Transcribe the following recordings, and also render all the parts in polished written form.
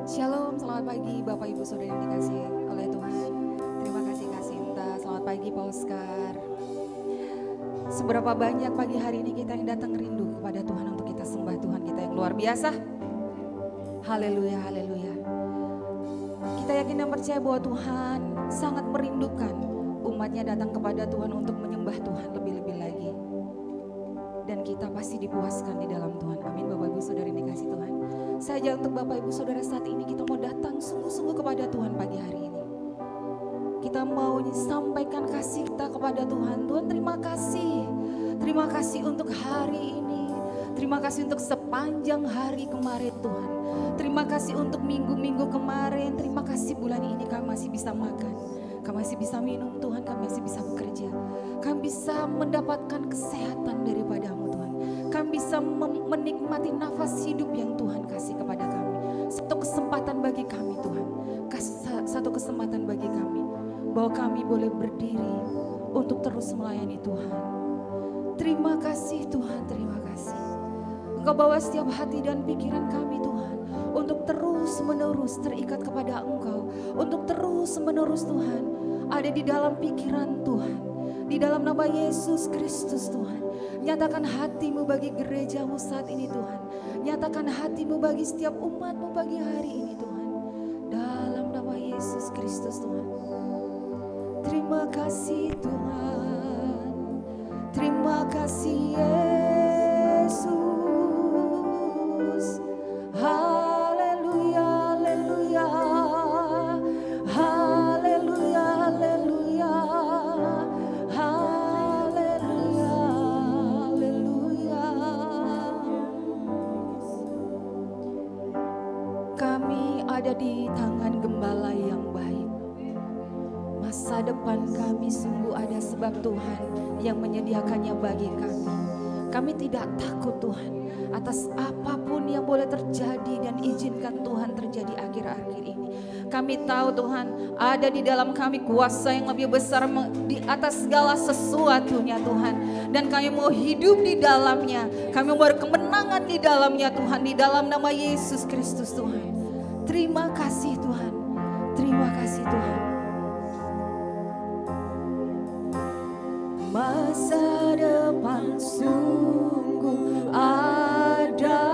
Shalom, selamat pagi Bapak Ibu Saudara yang dikasihi oleh Tuhan. Terima kasih Kak Sinta, selamat pagi Pak Oscar. Seberapa banyak pagi hari ini kita yang datang rindu kepada Tuhan untuk kita sembah Tuhan kita yang luar biasa. Haleluya, haleluya. Kita yakin dan percaya bahwa Tuhan sangat merindukan umatnya datang kepada Tuhan untuk menyembah Tuhan lebih-lebih lagi. Dan kita pasti dipuaskan di dalam Tuhan. Amin Bapak Ibu Saudara yang dikasihi Tuhan. Saja untuk Bapak Ibu Saudara saat ini kita mau datang sungguh-sungguh kepada Tuhan pagi hari ini. Kita mau sampaikan kasih kita kepada Tuhan. Tuhan terima kasih. Terima kasih untuk hari ini. Terima kasih untuk sepanjang hari kemarin Tuhan. Terima kasih untuk minggu-minggu kemarin. Terima kasih bulan ini kami masih bisa makan. Kami masih bisa minum Tuhan. Kami masih bisa bekerja. Kami bisa mendapatkan kesehatan daripadamu Tuhan. Kami bisa menikmati nafas hidup yang Tuhan kasih kepada kami. Satu kesempatan bagi kami Tuhan. Satu kesempatan bagi kami. Bahwa kami boleh berdiri untuk terus melayani Tuhan. Terima kasih Tuhan, terima kasih. Engkau bawa setiap hati dan pikiran kami Tuhan. Untuk terus menerus terikat kepada Engkau. Untuk terus menerus Tuhan. Ada di dalam pikiran Tuhan. Di dalam nama Yesus Kristus Tuhan. Nyatakan hatimu bagi gerejamu saat ini Tuhan. Nyatakan hatimu bagi setiap umatmu pagi hari ini Tuhan. Dalam nama Yesus Kristus Tuhan. Terima kasih Tuhan. Terima kasih Yesus. Haleluya, haleluya. Haleluya, haleluya. Haleluya, haleluya. Kami ada di tangan Gembala yang baik. Masa depan kami sungguh ada sebab Tuhan yang menyediakannya bagi kami. Kami tidak takut Tuhan atas apapun yang boleh terjadi dan izinkan Tuhan terjadi akhir-akhir ini. Kami tahu Tuhan ada di dalam kami kuasa yang lebih besar di atas segala sesuatunya Tuhan. Dan kami mau hidup di dalamnya. Kami mau berkemenangan di dalamnya Tuhan. Di dalam nama Yesus Kristus Tuhan. Terima kasih Tuhan. Terima kasih Tuhan. Masa depan sungguh ada,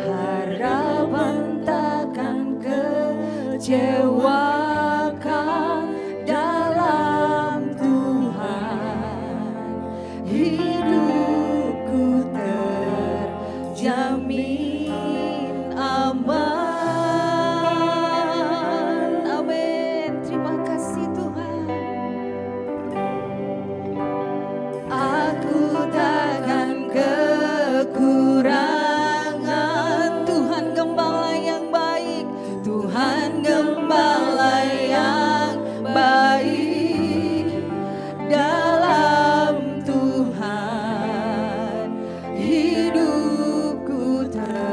harapan takkan kecewakan dalam Tuhan. Hidupku terjamin aman. Amin. Terima kasih Tuhan. Aku takkan kekurangan. Tuhan Gembala yang baik. Tuhan Gembala yang baik. Dalam Tuhan hidupku terjamin.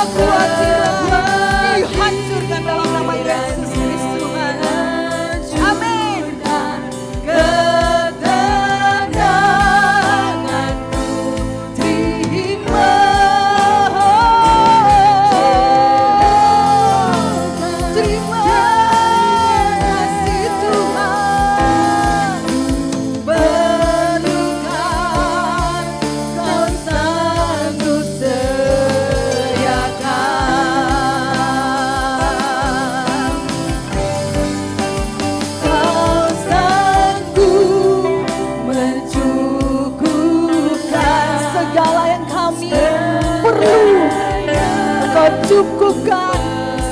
kekhawatiran dihancurkan dalam nama Yesus Kristus Tuhan. Amin. Cukupkan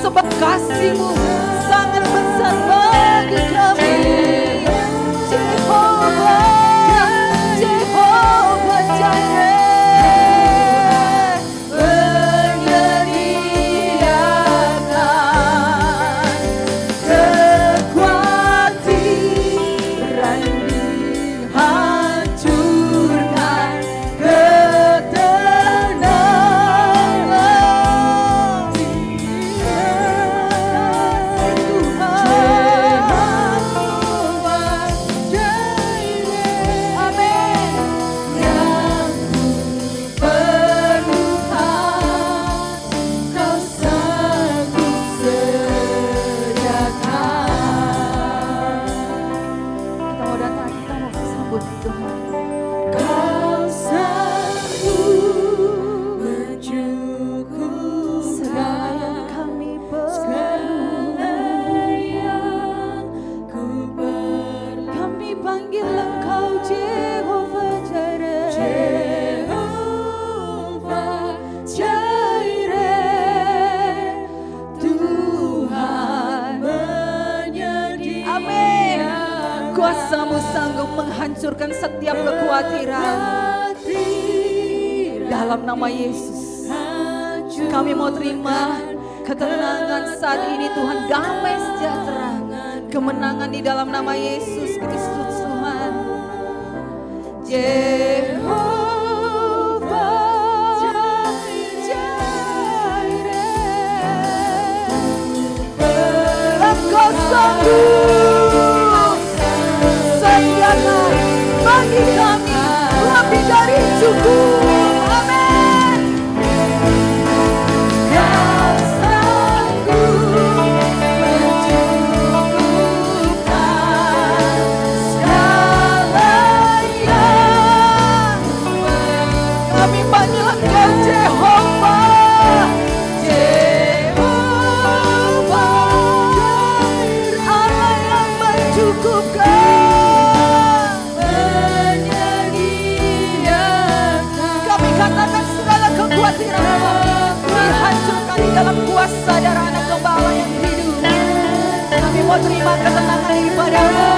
sebab kasih-Mu sangat besar bagi kami. Jehovah, Jehovah Jireh, menyediakan kekhawatiran dihancurkan, kuasa-Mu sanggup menghancurkan setiap kekhawatiran. Dalam nama Yesus, kami mau terima ketenangan saat ini Tuhan, damai sejahtera, kemenangan di dalam nama Yesus Kristus Tuhan. Jehovah Jireh, Engkau sanggup sediakan bagi kami lebih dari cukup. Amin. Kau sanggup mencukupkan segalanya. Kami panggil Engkau Jehovah, Jehovah, Allah yang mencukupkan. Katakan segala kekhawatiran dihancurkan di dalam kuasa darah Anak Gembala yang hidup. Kami mau terima ketenangan daripada-Mu.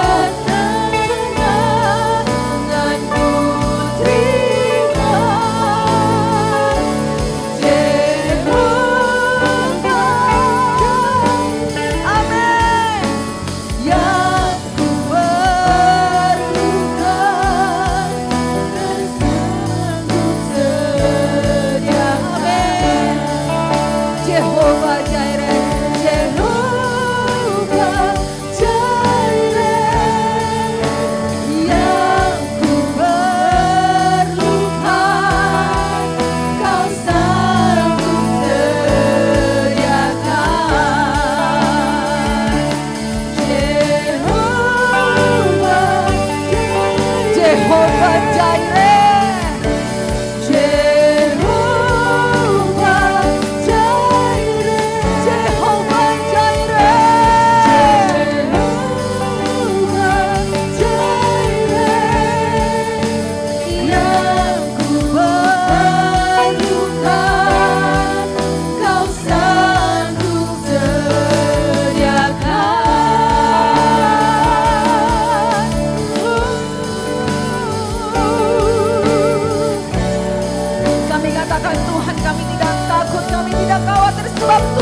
Jehovah Jireh, Jehovah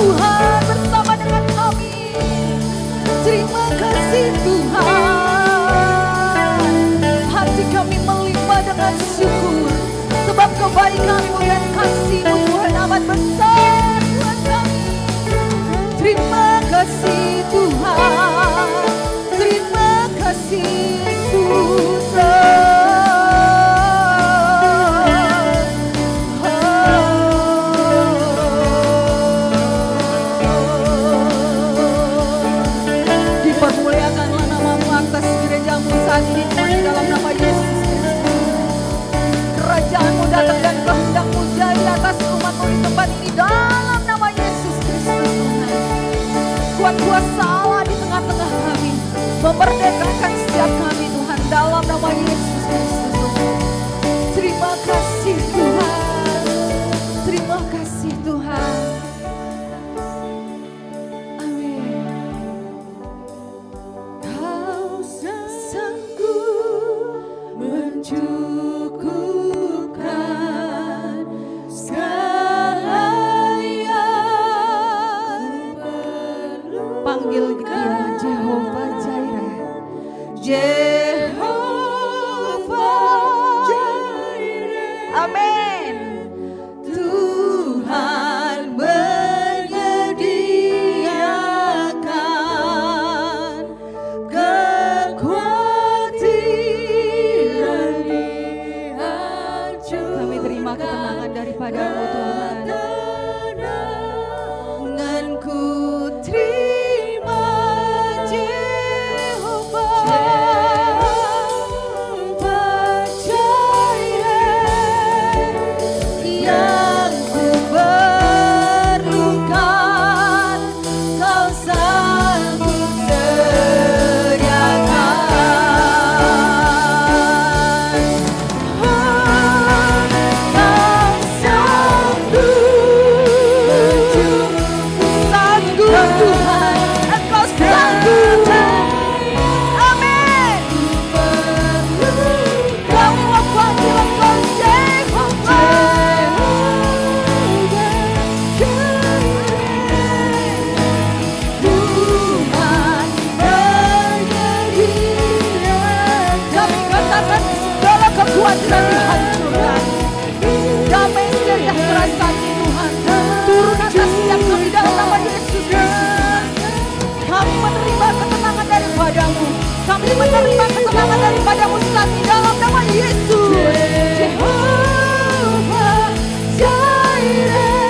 Tuhan bersama dengan kami. Terima kasih Tuhan. Hati kami melimpah dengan syukur, sebab kebaikan-Mu dan kasih-Mu Tuhan amat besar. Merdekakan setiap kami Tuhan dalam nama Yesus Kristus Tuhan. Terima kasih Tuhan. Terima kasih Tuhan. Amin. Kau sanggup mencukupkan segala yang perlu. Panggil dia Jehovah Jireh. Jehovah Jireh. Amin. Tuhan menyediakan kekuatan di hancur. Kami terima ketenangan daripadamu Tuhan. Dan ku terima Jehovah Jireh yang ku perlukan, kau sanggup sediakan. Kau sanggup Tuhan, Engkau sanggup. Amin. Kami mau panggil Engkau Jehovah Tuhan menyediakan. Kami katakan segala kekuatan dihancurkan. Damai sejahtera kami Tuhan turun atas setiap kami dalam nama Yesus Kristus. Kami menerima ketenangan daripadamu. Kami menerima ketenangan daripadamu saat ini dalam nama Yesus. Jehovah Jireh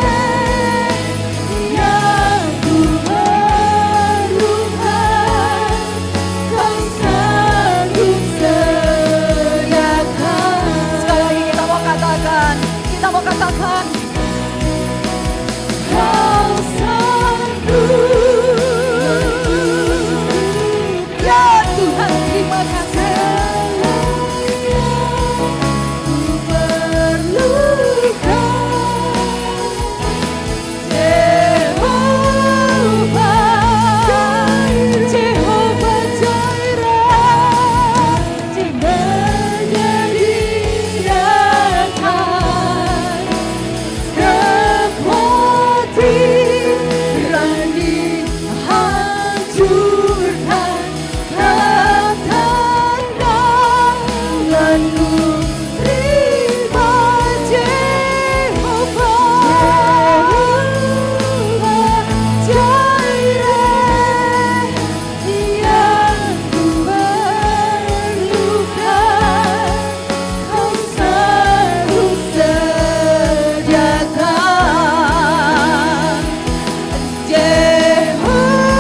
yang ku perlukan, kau sanggup sediakan. Sekali lagi kita mau katakan, kau sanggup. Ya Tuhan, terima kasih. Ku perlukan Jehovah Jireh menyediakan kekhawatiran dihancurkan. Tanganku terima Jehovah Jireh yang ku perlukan, kau sanggup sediakan. Jehovah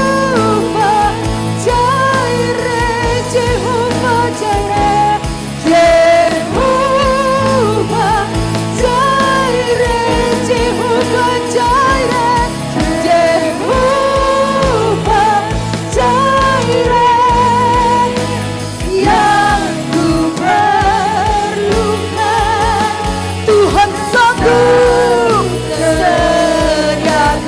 Jireh, Jehovah Jireh, Jehovah Jireh, Jehovah Jireh, Jehovah Jireh yang ku perlukan, Tuhan sanggup sediakan.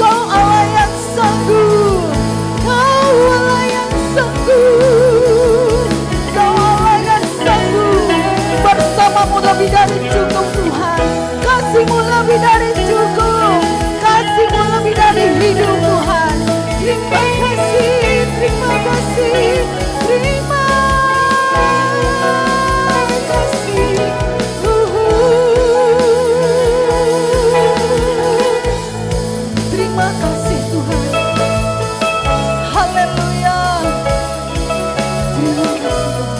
Kau Allah yang sanggup, Kau Allah yang sanggup, Kau Allah yang sanggup. Bersamamu lebih dari cukup Tuhan, kasih-Mu lebih dari cukup, kasih-Mu lebih dari hidup Tuhan. Terima kasih, terima kasih, terima kasih. Terima kasih Tuhan. Haleluya. Terima kasih Tuhan.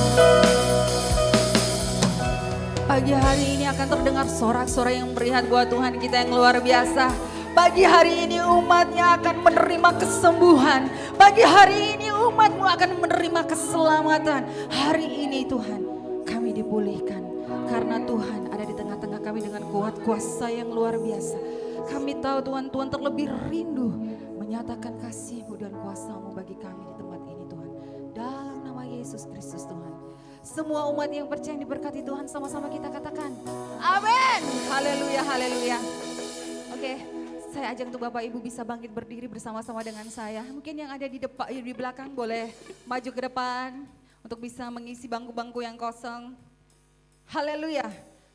Pagi hari ini akan terdengar sorak-sorai yang meriah buat Tuhan kita yang luar biasa. Pagi hari ini umatnya akan menerima kesembuhan. Pagi hari ini umatmu akan menerima keselamatan. Hari ini Tuhan kami dipulihkan. Karena Tuhan ada di tengah-tengah kami dengan kuat kuasa yang luar biasa. Kami tahu Tuhan, Tuhan terlebih rindu Nyatakan kasih-Mu dan kuasa-Mu bagi kami di tempat ini Tuhan. Dalam nama Yesus Kristus Tuhan. Semua umat yang percaya yang diberkati Tuhan, sama-sama kita katakan amin. Haleluya, haleluya. Oke, saya ajak untuk Bapak Ibu bisa bangkit berdiri bersama-sama dengan saya. Mungkin yang ada di depan, di belakang boleh maju ke depan untuk bisa mengisi bangku-bangku yang kosong. Haleluya.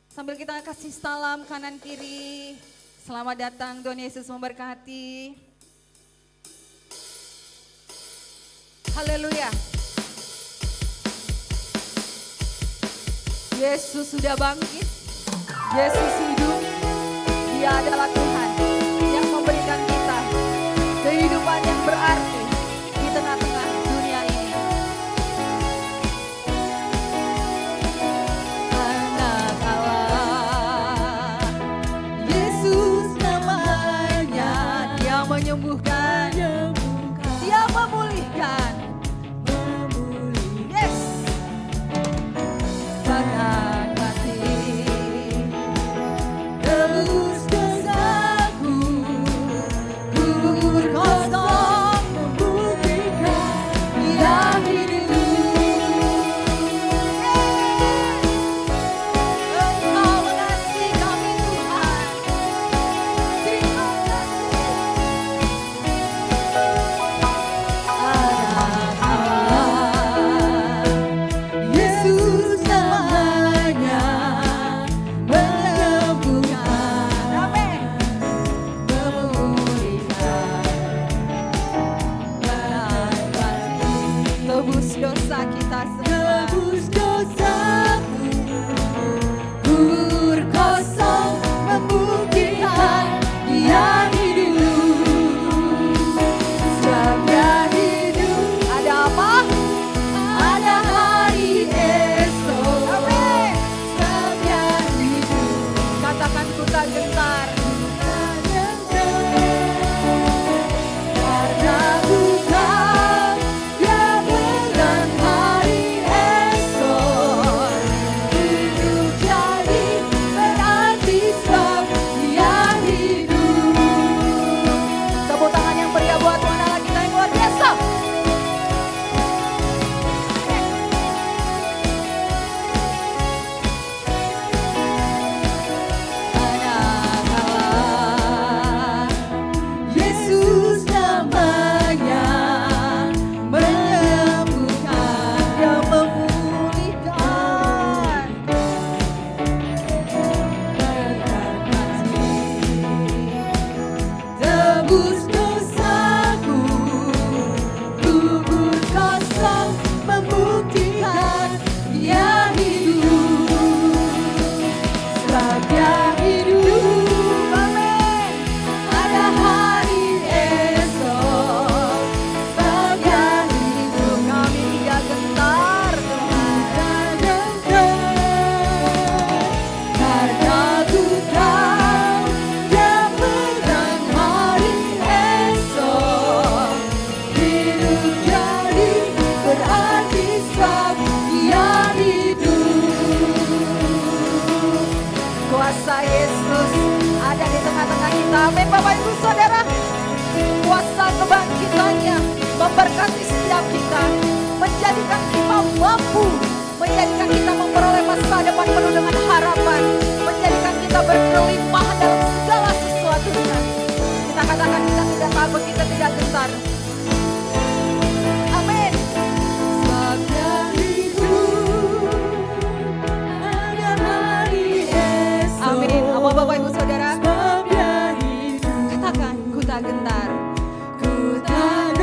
Sambil kita kasih salam kanan kiri. Selamat datang, Tuhan Yesus memberkati. Haleluya. Yesus sudah bangkit, Yesus hidup, Dia adalah Tuhan yang memberikan kita kehidupan yang berarti di tengah-tengah dunia ini. Anak Allah, Yesus namanya, Dia menyembuhkan, Dia memulihkan. Memberkati setiap kita, menjadikan kita mampu, menjadikan kita memperoleh masa depan penuh dengan harapan, menjadikan kita berkelimpahan dalam segala sesuatunya. Kita katakan kita tidak takut, kita tidak gentar. Amin. Sebabnya hidup ada hari esok. Amin. Apa Bapak Ibu Saudara? Katakan, ku tak gentar. Ku tak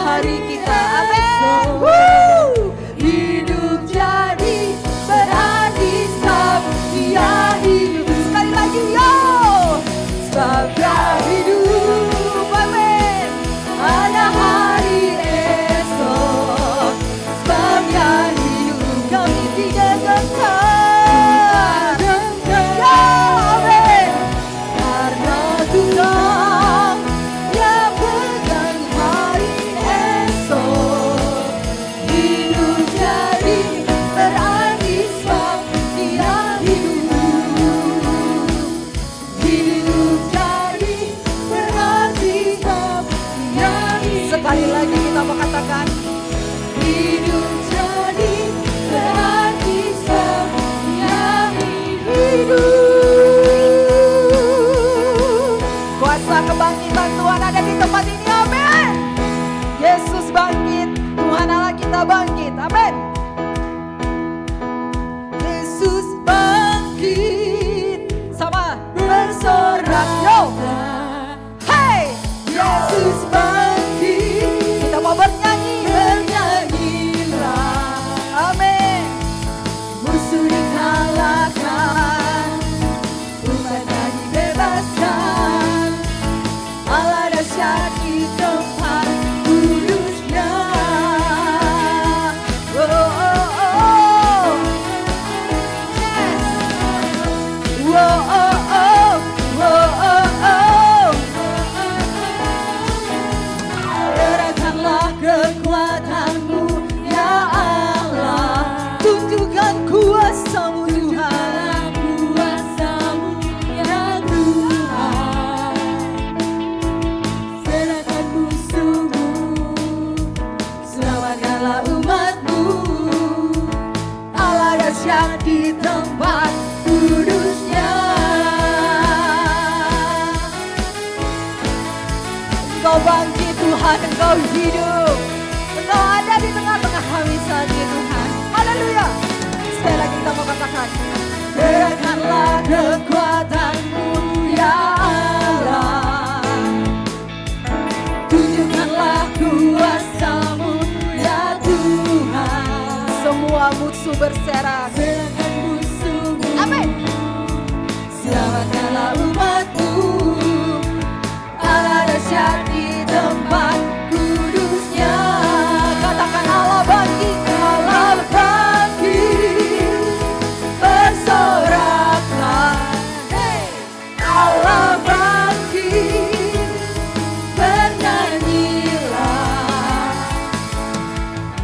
hari kita, amin. Hidup jadi berarti sebab Dia hidup. Sekali lagi yo, sebab Dia hidup, amin. Ada hari esok, sebab Dia hidup. Kami tidak gentar, ya amin. Karena Tuhan yang pegang hari esok. hidup jadi berarti yang hidup. Kuasa kebangkitan Tuhan ada di tempat ini, amin. Yesus bangkit, Tuhan Allah kita bangkit, amin. Yesus bangkit, sama bersorak, yo. Hey, Yesus bangkit, kita mau bernyanyi, bernyanyilah, amin. Musuh dikalahkan, umatnya dibebaskan, Allah dahsyat di tempat kudusnya. Oh, oh, oh. Yes. Oh, oh, oh. Oh, oh, oh. Gerakkanlah kekuatanmu ya Allah, tunjukkan kuasa-Mu Tuhan, kuasa-Mu ya Tuhan. Serahkan musuhmu, selamatkanlah umat-Mu, Allah dahsyat di tempat kudusnya. Engkau bangkit Tuhan, Engkau hidup, Engkau ada di tengah-tengah kami saat ini Tuhan. Haleluya. Sekali lagi kita mau katakan, gerakkanlah kekuatan-Mu ya Allah, tunjukkanlah kuasa-Mu ya Tuhan. Semua musuh berserak, serahkan musuhmu, amin. Selamatkanlah umat-Mu, Allah dahsyat di tempat kudusnya. Katakan Allah bangkit, Allah bangkit, bersoraklah. Hey, Allah bangkit, bernyanyilah.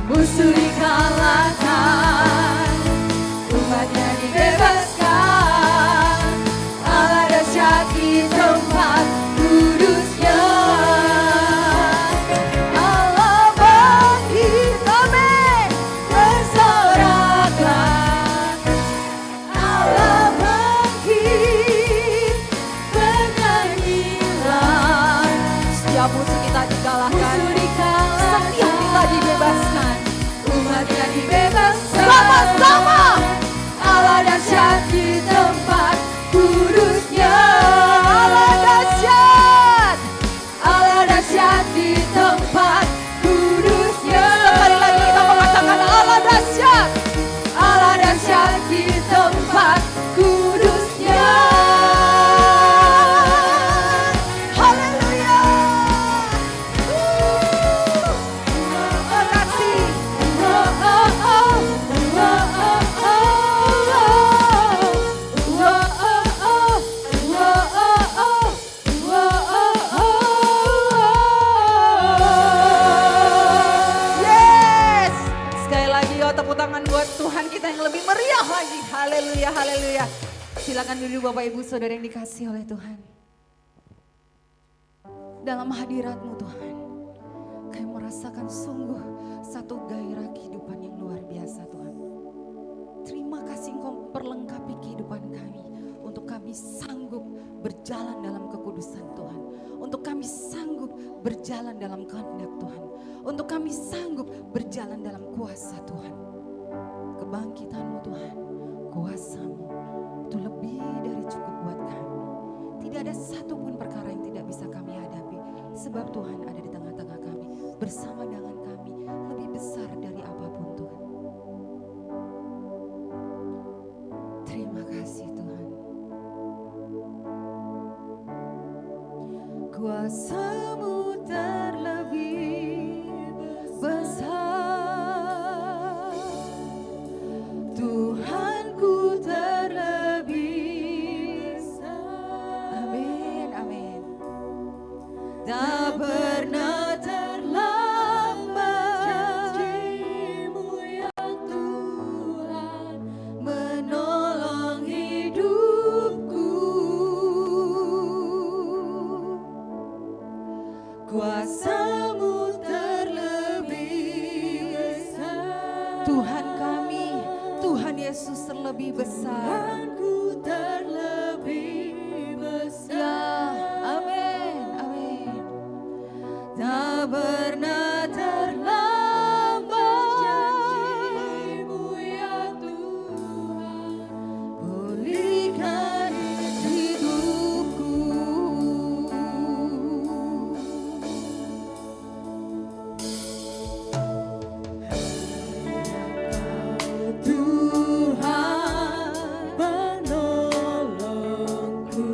Musuh dikalahkan, umatnya dibebaskan, Allah dahsyat di tempat kudusnya. Allah bangkit, amin, bersoraklah. Allah bangkit, bernyanyilah. Setiap musuh kita dikalahkan, setiap kita dibebaskan, umatnya dibebaskan. Sama-sama, Allah dahsyat di tempat kudusnya. Allah dahsyat, Allah dahsyat di tempat kudusnya. Sekali lagi kita mengatakan Allah dahsyat, Allah dahsyat di tempat kudusnya. Haleluya. Terima kasih. Oh, oh, oh. Oh, oh, oh. Oh, oh, oh. Oh, oh, oh. Yes. Sekali lagi yo, tepuk tangan buat Tuhan kita yang lebih meriah lagi. Haleluya, haleluya. Silakan duduk Bapak Ibu Saudara yang dikasihi oleh Tuhan. Dalam hadirat-Mu Tuhan, kami merasakan sungguh satu gairah kehidupan yang luar biasa Tuhan. Terima kasih Engkau perlengkapi kehidupan kami, untuk kami sanggup berjalan dalam kekudusan Tuhan, untuk kami sanggup berjalan dalam kehendak Tuhan, untuk kami sanggup berjalan dalam kuasa Tuhan. Kebangkitan-Mu Tuhan, kuasa-Mu itu lebih dari cukup buat kami. Tidak ada satupun perkara yang tidak bisa kami hadapi, sebab Tuhan ada di tengah-tengah kami, bersama dengan kami, lebih besar dari apapun Tuhan. Terima kasih Tuhan. Kuasa-Mu terlebih besar, Tuhanku terlebih besar. Amin, amin. Tak pernah terlambat terlebih besar. Tuhanku terlebih besar. Ya, amin, amin. Tak pernah terlambat janji-Mu ya Tuhan, pulihkan hidupku. Tuhan penolongku.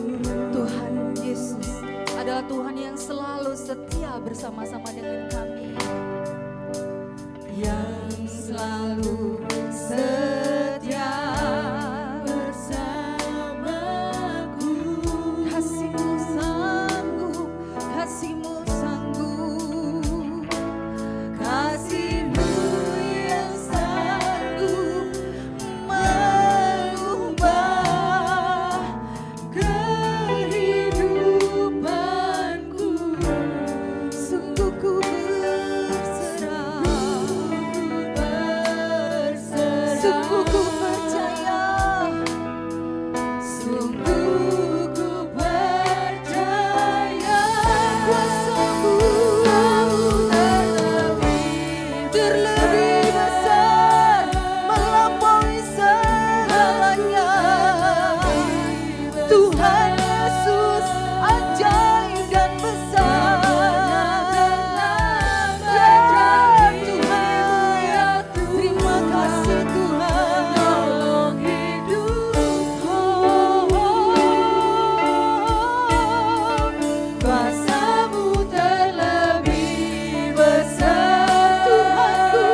Tuhan Yesus adalah Tuhan yang selalu setia bersama-sama dengan kami. Yang selalu setia bersamaku. Kasih-Mu sanggup, Kasih-Mu sanggup. Kasih-Mu yang sanggup mengubah kehidupanku. Sungguh ku berserah, sungguh ku percaya, Sungguh ku percaya kuasa-Mu terlebih besar, melampaui segalanya. Tuhan Yesus ajaib dan besar. Ya Tuhan, terima kasih Tuhan. tolong hidupku. Kuasa-Mu terlebih besar. Tuhanku,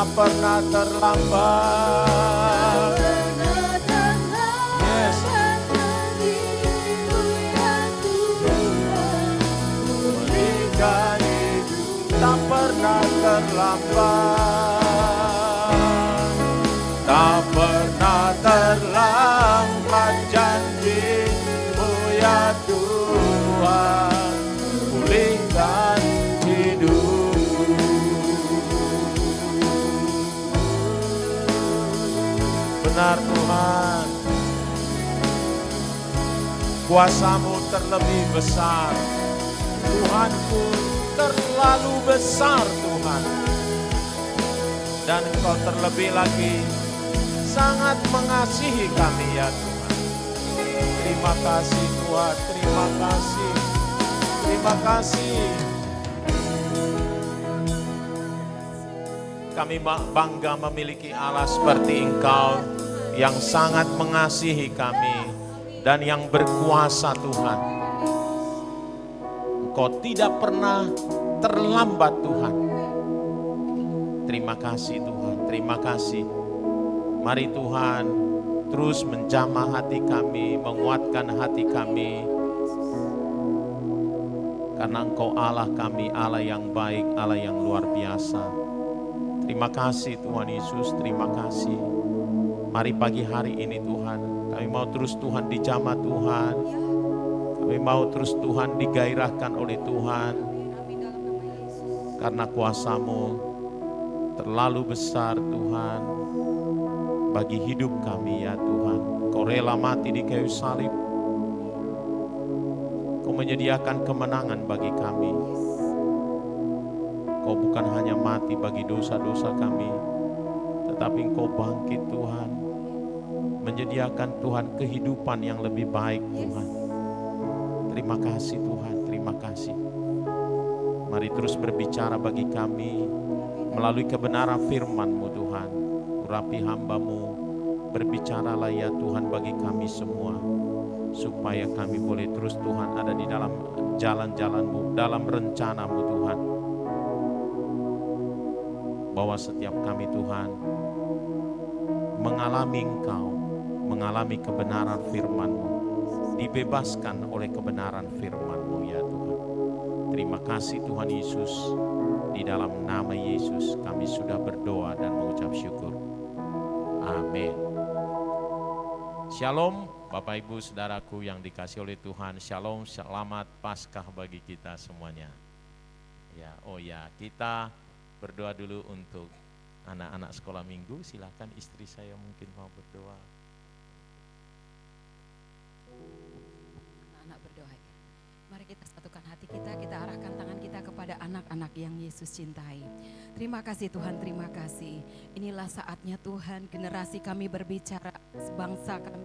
tak pernah terlambat. Yes. Pulihkan hidup, tak pernah terlambat. Tak pernah terlambat janji-Mu ya Tuhan. Pulihkan hidupku. Benar Tuhan, kuasa-Mu terlebih besar. Tuhanku terlalu besar Tuhan. Dan Engkau terlebih lagi sangat mengasihi kami ya Tuhan. Terima kasih Tuhan, terima kasih. Terima kasih. Kami bangga memiliki Allah seperti Engkau yang sangat mengasihi kami dan yang berkuasa Tuhan. Engkau tidak pernah terlambat Tuhan. Terima kasih Tuhan, terima kasih. Mari Tuhan terus menjamah hati kami, menguatkan hati kami. Karena Engkau Allah kami, Allah yang baik, Allah yang luar biasa. Terima kasih Tuhan Yesus, terima kasih. Mari pagi hari ini Tuhan, kami mau terus Tuhan dijamah Tuhan. Kami mau terus Tuhan digairahkan oleh Tuhan. Karena kuasa-Mu terlalu besar Tuhan bagi hidup kami ya Tuhan. Kau rela mati di kayu salib. Kau menyediakan kemenangan bagi kami. Kau bukan hanya mati bagi dosa-dosa kami, tetapi Engkau bangkit Tuhan. Menyediakan Tuhan kehidupan yang lebih baik Tuhan. Terima kasih Tuhan, terima kasih. Mari terus berbicara bagi kami melalui kebenaran firman-Mu Tuhan. Urapi hamba-Mu, berbicaralah ya Tuhan bagi kami semua. Supaya kami boleh terus Tuhan ada di dalam jalan-jalan-Mu, dalam rencana-Mu Tuhan. Bahwa setiap kami Tuhan mengalami Engkau, mengalami kebenaran firman-Mu, dibebaskan oleh kebenaran firman-Mu ya Tuhan. Terima kasih Tuhan Yesus, di dalam nama Yesus kami sudah berdoa dan mengucap syukur. Amin. Shalom Bapak Ibu Saudaraku yang dikasihi oleh Tuhan. Shalom, selamat Paskah bagi kita semuanya. Ya, kita berdoa dulu untuk anak-anak sekolah minggu. Silakan istri saya mungkin mau berdoa. Anak berdoa. Mari kita satukan hati kita, kita arahkan tangan kita kepada anak-anak yang Yesus cintai. Terima kasih Tuhan, terima kasih. Inilah saatnya Tuhan, generasi kami berbicara, sebangsa kami,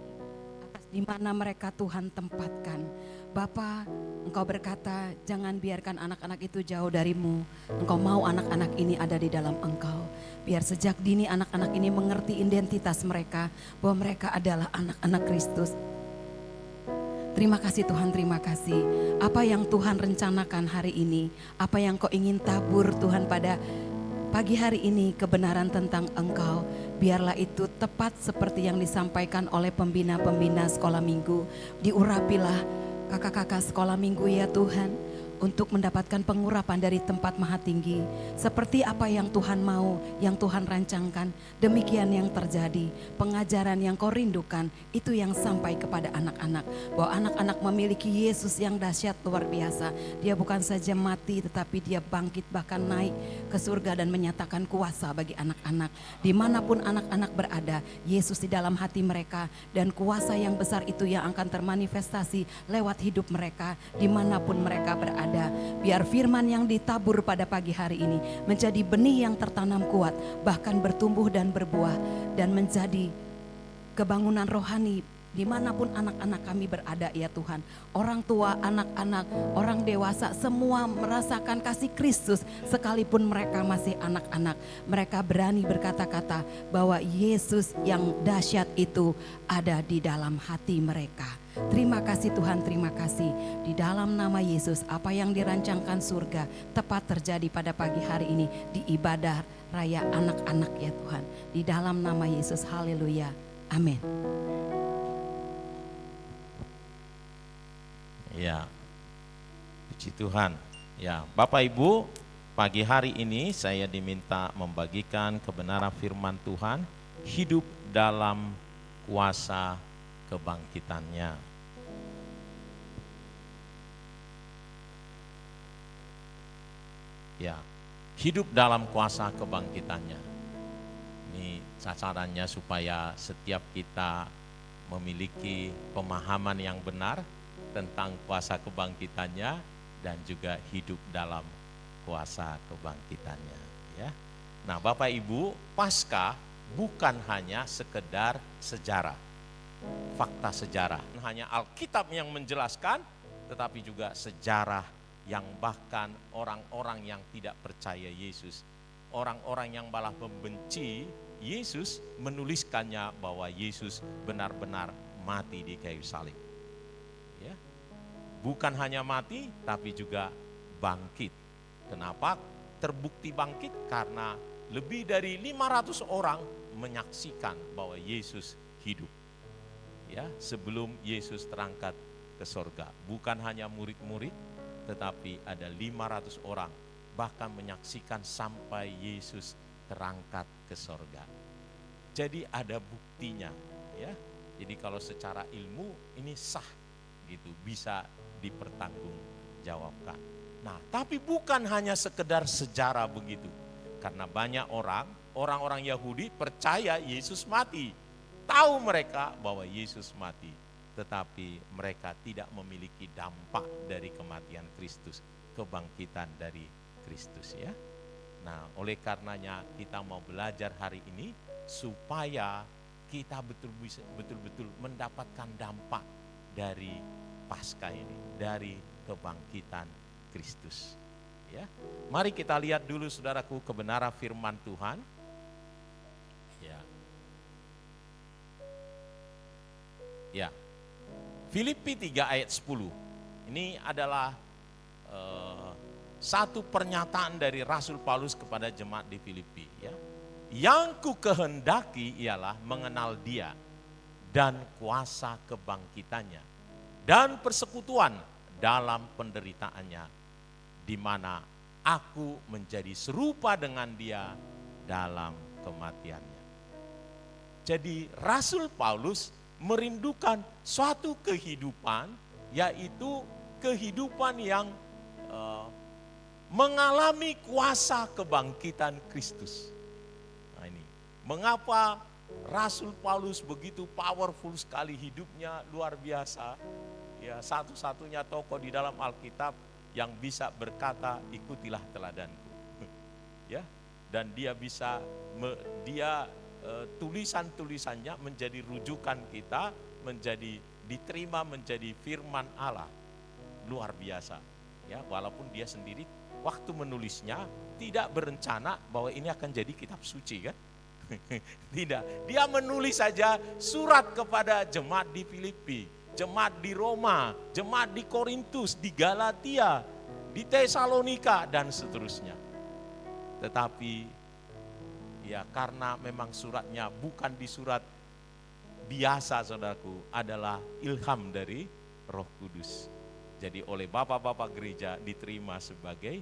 atas di mana mereka Tuhan tempatkan. Bapa, Engkau berkata, jangan biarkan anak-anak itu jauh darimu. Engkau mau anak-anak ini ada di dalam Engkau. Biar sejak dini anak-anak ini mengerti identitas mereka, bahwa mereka adalah anak-anak Kristus. Terima kasih Tuhan, terima kasih. Apa yang Tuhan rencanakan hari ini, apa yang Kau ingin tabur Tuhan pada pagi hari ini, kebenaran tentang Engkau, biarlah itu tepat seperti yang disampaikan oleh pembina-pembina sekolah minggu. Diurapilah kakak-kakak sekolah minggu ya Tuhan, untuk mendapatkan pengurapan dari tempat maha tinggi. Seperti apa yang Tuhan mau, yang Tuhan rancangkan, demikian yang terjadi. Pengajaran yang Kau rindukan, itu yang sampai kepada anak-anak. Bahwa anak-anak memiliki Yesus yang dahsyat luar biasa. Dia bukan saja mati, tetapi dia bangkit bahkan naik ke surga dan menyatakan kuasa bagi anak-anak. Dimanapun anak-anak berada, Yesus di dalam hati mereka. Dan kuasa yang besar itu yang akan termanifestasi lewat hidup mereka, dimanapun mereka berada. Biar firman yang ditabur pada pagi hari ini menjadi benih yang tertanam kuat, bahkan bertumbuh dan berbuah, dan menjadi kebangunan rohani dimanapun anak-anak kami berada ya Tuhan. Orang tua, anak-anak, orang dewasa, semua merasakan kasih Kristus sekalipun mereka masih anak-anak. Mereka berani berkata-kata bahwa Yesus yang dahsyat itu ada di dalam hati mereka. Terima kasih Tuhan, terima kasih. Di dalam nama Yesus, apa yang dirancangkan surga tepat terjadi pada pagi hari ini di ibadah raya anak-anak ya Tuhan. Di dalam nama Yesus, haleluya. Amin. Ya, puji Tuhan. Ya, Bapak Ibu, pagi hari ini saya diminta membagikan kebenaran firman Tuhan, hidup dalam kuasa kebangkitannya. Ya, hidup dalam kuasa kebangkitannya. Ini sasarannya supaya setiap kita memiliki pemahaman yang benar tentang kuasa kebangkitannya dan juga hidup dalam kuasa kebangkitannya. Ya. Nah, Bapak Ibu, Paskah bukan hanya sekedar sejarah, fakta sejarah. Hanya Alkitab yang menjelaskan, tetapi juga sejarah yang bahkan orang-orang yang tidak percaya Yesus, orang-orang yang malah membenci Yesus, menuliskannya bahwa Yesus benar-benar mati di kayu salib. Ya. Bukan hanya mati, tapi juga bangkit. Kenapa terbukti bangkit? Karena lebih dari 500 orang menyaksikan bahwa Yesus hidup. Ya, sebelum Yesus terangkat ke sorga. Bukan hanya murid-murid, tetapi ada 500 orang bahkan menyaksikan sampai Yesus terangkat ke sorga. Jadi ada buktinya, ya. Jadi kalau secara ilmu ini sah gitu, bisa dipertanggungjawabkan. Nah, tapi bukan hanya sekedar sejarah begitu. Karena banyak orang-orang Yahudi percaya Yesus mati. Tahu mereka bahwa Yesus mati, tetapi mereka tidak memiliki dampak dari kematian Kristus, kebangkitan dari Kristus ya. Nah, oleh karenanya kita mau belajar hari ini supaya kita betul-betul mendapatkan dampak dari Paskah ini, dari kebangkitan Kristus. Ya, mari kita lihat dulu saudaraku kebenaran firman Tuhan. Ya, ya. Filipi 3 ayat 10. Ini adalah satu pernyataan dari Rasul Paulus kepada jemaat di Filipi. Ya. Yang ku kehendaki ialah mengenal Dia dan kuasa kebangkitannya dan persekutuan dalam penderitaannya, di mana aku menjadi serupa dengan Dia dalam kematiannya. Jadi Rasul Paulus merindukan suatu kehidupan, yaitu kehidupan yang mengalami kuasa kebangkitan Kristus. Nah ini, mengapa Rasul Paulus begitu powerful sekali hidupnya, luar biasa. Ya, satu-satunya tokoh di dalam Alkitab yang bisa berkata, ikutilah teladanku. Ya, dan dia bisa tulisan-tulisannya menjadi rujukan kita, menjadi diterima menjadi firman Allah. Luar biasa. Ya, walaupun dia sendiri waktu menulisnya tidak berencana bahwa ini akan jadi kitab suci kan? Tidak, dia menulis saja surat kepada jemaat di Filipi, jemaat di Roma, jemaat di Korintus, di Galatia, di Tesalonika dan seterusnya. Tetapi ya karena memang suratnya bukan di surat biasa saudaraku, adalah ilham dari Roh Kudus. Jadi oleh bapak-bapak gereja diterima sebagai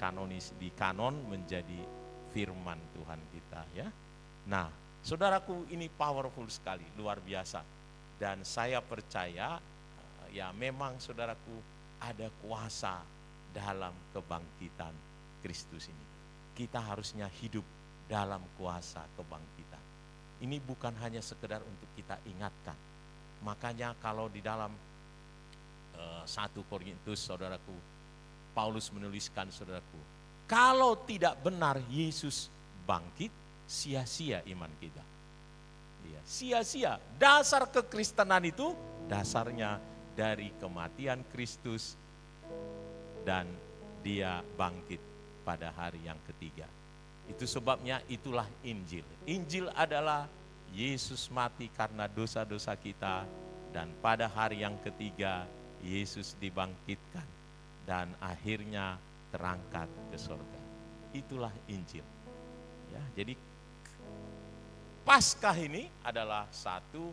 kanonis, di kanon menjadi firman Tuhan kita ya. Nah, saudaraku ini powerful sekali, luar biasa. Dan saya percaya ya memang saudaraku ada kuasa dalam kebangkitan Kristus ini. Kita harusnya hidup dalam kuasa kebangkitan. Ini bukan hanya sekedar untuk kita ingatkan. Makanya kalau di dalam 1 Korintus saudaraku, Paulus menuliskan saudaraku, kalau tidak benar Yesus bangkit, sia-sia iman kita. Ya, sia-sia. Dasar kekristenan itu dasarnya dari kematian Kristus dan dia bangkit pada hari yang ketiga. Itu sebabnya itulah Injil. Injil adalah Yesus mati karena dosa-dosa kita Dan pada hari yang ketiga Yesus dibangkitkan dan akhirnya terangkat ke surga. Itulah Injil. Ya, jadi Paskah ini adalah satu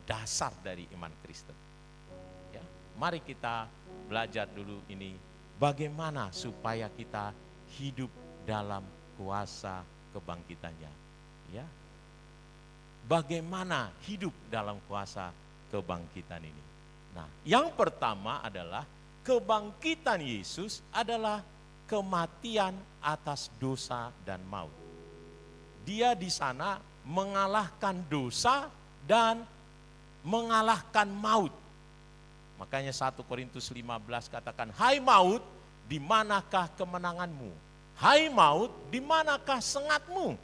dasar dari iman Kristen. Ya, mari kita belajar dulu ini bagaimana supaya kita hidup dalam kuasa kebangkitannya. Ya, bagaimana hidup dalam kuasa kebangkitan ini. Nah, yang pertama adalah kebangkitan Yesus adalah kematian atas dosa dan maut. Dia di sana mengalahkan dosa dan mengalahkan maut. Makanya 1 Korintus 15 katakan, hai maut, di manakah kemenanganmu? Hai maut, di manakah sengatmu?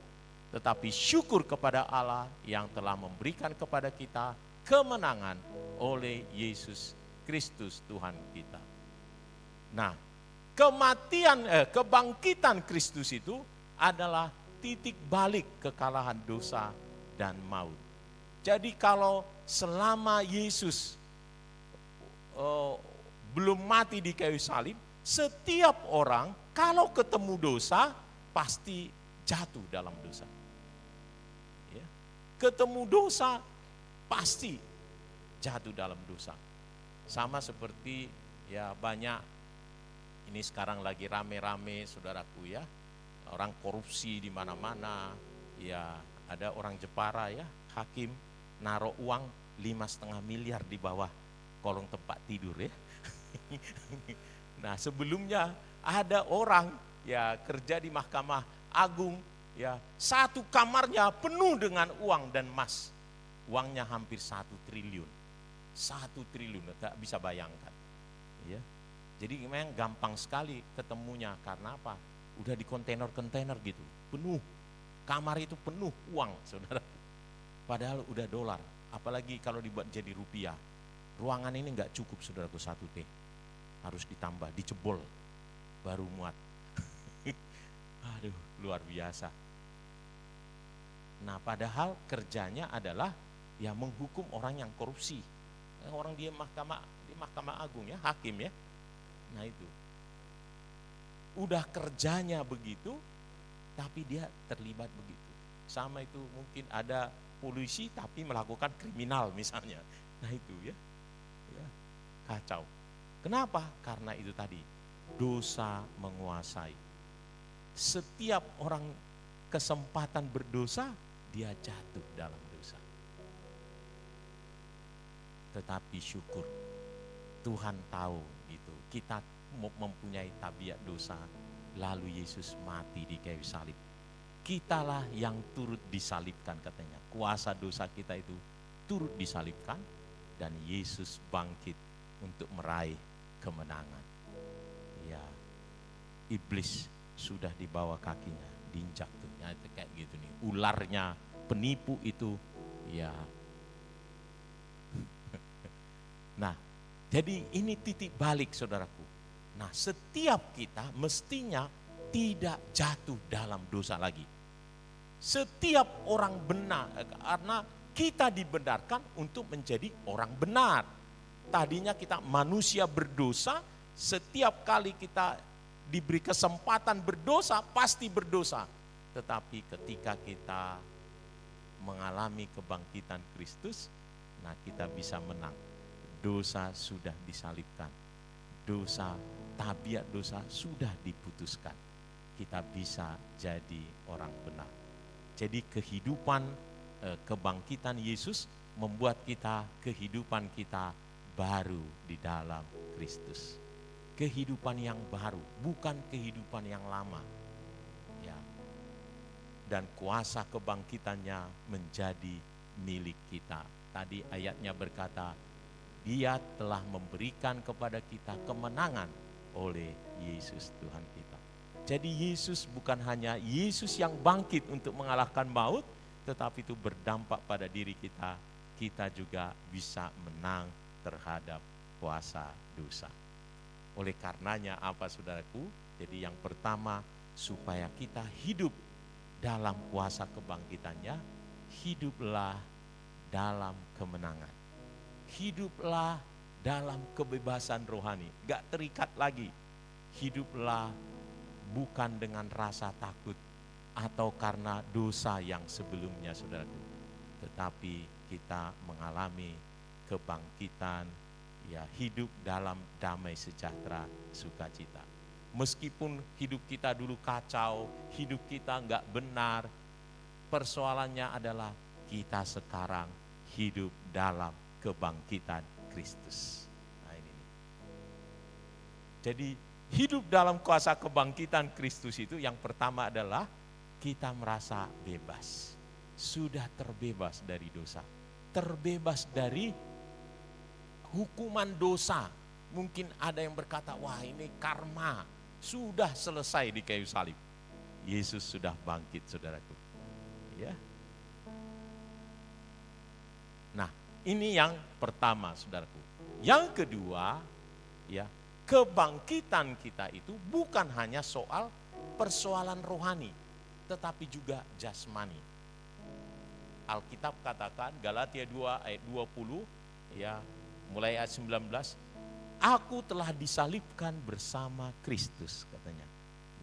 Tetapi syukur kepada Allah yang telah memberikan kepada kita kemenangan oleh Yesus Kristus Tuhan kita. Nah, kebangkitan Kristus itu adalah titik balik kekalahan dosa dan maut. Jadi kalau selama Yesus belum mati di kayu salib, setiap orang kalau ketemu dosa pasti jatuh dalam dosa. Ya. Ketemu dosa pasti jatuh dalam dosa. Sama seperti ya banyak ini sekarang lagi rame-rame saudaraku ya, orang korupsi di mana-mana. Ya ada orang Jepara ya, hakim naruh uang 5,5 miliar di bawah kolong tempat tidur ya. Nah sebelumnya ada orang ya kerja di Mahkamah Agung ya, satu kamarnya penuh dengan uang dan emas. Uangnya hampir 1 triliun. 1 triliun, gak bisa bayangkan. Ya. Jadi memang gampang sekali ketemunya, karena apa? Udah di kontainer-kontainer gitu, penuh. Kamar itu penuh uang, saudara. Padahal udah dolar, apalagi kalau dibuat jadi rupiah. Ruangan ini gak cukup, saudaraku, 1 T. Harus ditambah, dicebol, baru muat. Aduh, luar biasa. Nah, padahal kerjanya adalah ya menghukum orang yang korupsi. Orang di Mahkamah Agung ya, hakim ya. Nah itu. Udah kerjanya begitu, tapi dia terlibat begitu. Sama itu mungkin ada polisi tapi melakukan kriminal misalnya. Nah itu ya. Ya, kacau. Kenapa? Karena itu tadi, dosa menguasai. Setiap orang kesempatan berdosa, dia jatuh dalam dosa. Tetapi syukur, Tuhan tahu gitu, kita mempunyai tabiat dosa, lalu Yesus mati di kayu salib. Kitalah yang turut disalibkan katanya. Kuasa dosa kita itu turut disalibkan dan Yesus bangkit untuk meraih kemenangan. Ya, iblis sudah di bawah kakinya, diinjak tuh, ya, kayak gitu nih. Ularnya, penipu itu, ya. Nah, jadi ini titik balik saudaraku. Nah, setiap kita mestinya tidak jatuh dalam dosa lagi. Setiap orang benar, karena kita dibenarkan untuk menjadi orang benar. Tadinya kita manusia berdosa, setiap kali kita diberi kesempatan berdosa, pasti berdosa. Tetapi ketika kita mengalami kebangkitan Kristus, nah kita bisa menang. Dosa sudah disalibkan. Dosa, tabiat dosa sudah diputuskan. Kita bisa jadi orang benar. Jadi kehidupan kebangkitan Yesus membuat kehidupan kita baru di dalam Kristus. Kehidupan yang baru, bukan kehidupan yang lama. Ya. Dan kuasa kebangkitannya menjadi milik kita. Tadi ayatnya berkata, Dia telah memberikan kepada kita kemenangan oleh Yesus Tuhan kita. Jadi Yesus bukan hanya Yesus yang bangkit untuk mengalahkan maut, tetapi itu berdampak pada diri kita. Kita juga bisa menang terhadap kuasa dosa. Oleh karenanya apa saudaraku? Jadi yang pertama, supaya kita hidup dalam kuasa kebangkitannya, hiduplah dalam kemenangan. hiduplah dalam kebebasan rohani. Gak terikat lagi. Hiduplah bukan dengan rasa takut atau karena dosa yang sebelumnya, saudaraku. Tetapi kita mengalami kebangkitan, ya, hidup dalam damai sejahtera, sukacita. Meskipun hidup kita dulu kacau, hidup kita nggak benar, persoalannya adalah kita sekarang hidup dalam kebangkitan Kristus. Nah ini nih. Jadi hidup dalam kuasa kebangkitan Kristus itu yang pertama adalah kita merasa bebas. Sudah terbebas dari dosa. Terbebas dari hukuman dosa. Mungkin ada yang berkata, wah ini karma. Sudah selesai di kayu salib. Yesus sudah bangkit, saudaraku. Ya. Nah, ini yang pertama, saudaraku. Yang kedua, ya, kebangkitan kita itu bukan hanya soal persoalan rohani, tetapi juga jasmani. Alkitab katakan, Galatia 2 ayat 20, ya, mulai ayat 19, aku telah disalibkan bersama Kristus, katanya.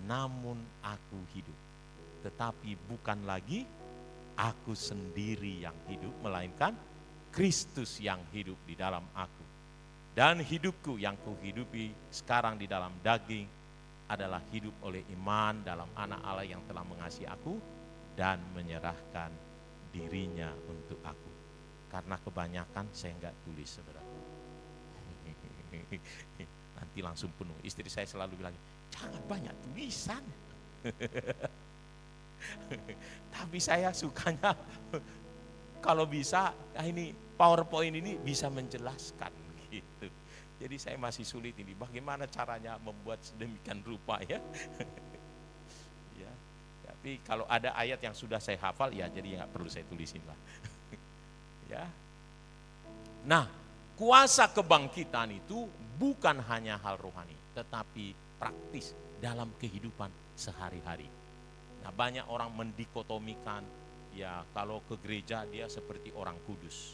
Namun aku hidup, tetapi bukan lagi aku sendiri yang hidup, melainkan Kristus yang hidup di dalam aku. Dan hidupku yang kuhidupi sekarang di dalam daging adalah hidup oleh iman dalam anak Allah yang telah mengasihi aku dan menyerahkan dirinya untuk aku. Karena kebanyakan saya enggak tulis, saudara. Nanti langsung penuh. Istri saya selalu bilang, jangan banyak tulisan. Tapi saya sukanya kalau bisa, ini PowerPoint ini bisa menjelaskan gitu. Jadi saya masih sulit ini, bagaimana caranya membuat sedemikian rupa ya. Ya. Tapi kalau ada ayat yang sudah saya hafal, ya jadi nggak perlu saya tulisin lah. Ya. Nah, kuasa kebangkitan itu bukan hanya hal rohani, tetapi praktis dalam kehidupan sehari-hari. Nah, banyak orang mendikotomikan, ya kalau ke gereja dia seperti orang kudus,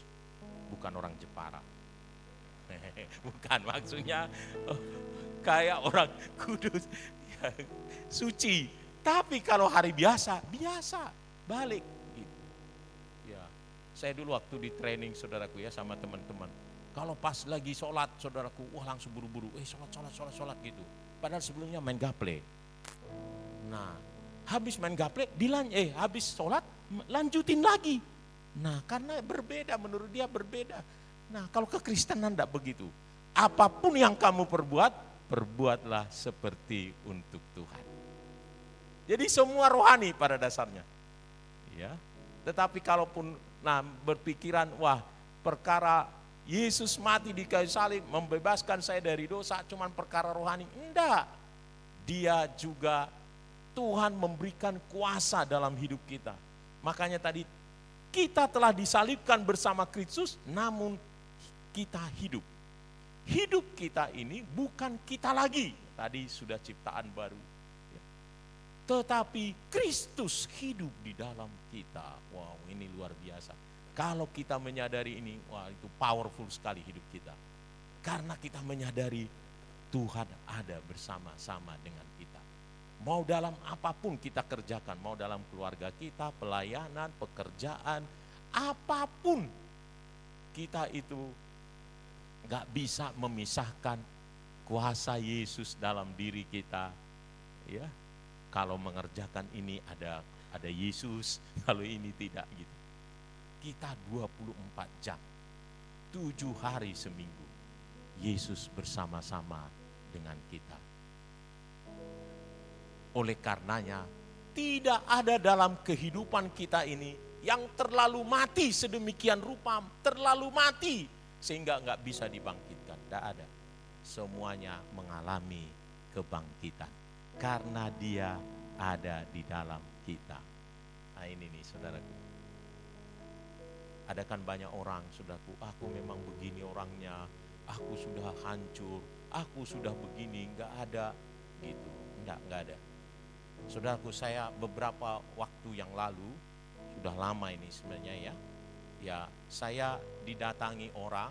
bukan orang Jepara. Bukan, maksudnya kayak orang kudus, ya, suci. Tapi kalau hari biasa, balik. Gitu. Ya, saya dulu waktu di training, saudaraku, ya, sama teman-teman. Kalau pas lagi sholat, saudaraku, wah langsung buru-buru, sholat gitu. Padahal sebelumnya main gaple. Nah, habis main gaple, habis sholat, lanjutin lagi. Nah, karena berbeda, menurut dia berbeda. Nah, kalau kekristenan tidak begitu. Apapun yang kamu perbuat, perbuatlah seperti untuk Tuhan. Jadi semua rohani pada dasarnya. Ya. Tetapi kalaupun berpikiran, wah, perkara Yesus mati di kayu salib membebaskan saya dari dosa, cuman perkara rohani. Enggak. Dia juga, Tuhan memberikan kuasa dalam hidup kita. Makanya tadi kita telah disalibkan bersama Kristus, namun kita hidup. Hidup kita ini bukan kita lagi. Tadi sudah ciptaan baru. Ya. Tetapi Kristus hidup di dalam kita. Wow, ini luar biasa. Kalau kita menyadari ini, wah itu powerful sekali hidup kita. Karena kita menyadari Tuhan ada bersama-sama dengan kita. Mau dalam apapun kita kerjakan, mau dalam keluarga kita, pelayanan, pekerjaan, apapun kita itu gak bisa memisahkan kuasa Yesus dalam diri kita. Ya, kalau mengerjakan ini ada Yesus, kalau ini tidak gitu. Kita 24 jam, 7 hari seminggu, Yesus bersama-sama dengan kita. Oleh karenanya, tidak ada dalam kehidupan kita ini yang terlalu mati sedemikian rupa, terlalu mati sehingga nggak bisa dibangkitkan. Tidak ada. Semuanya mengalami kebangkitan karena Dia ada di dalam kita. Nah ini nih, saudaraku. Ada kan banyak orang, saudaraku, aku memang begini orangnya, aku sudah hancur, aku sudah begini, nggak ada gitu, nggak ada. Saudaraku, saya beberapa waktu yang lalu, sudah lama ini sebenarnya ya, saya didatangi orang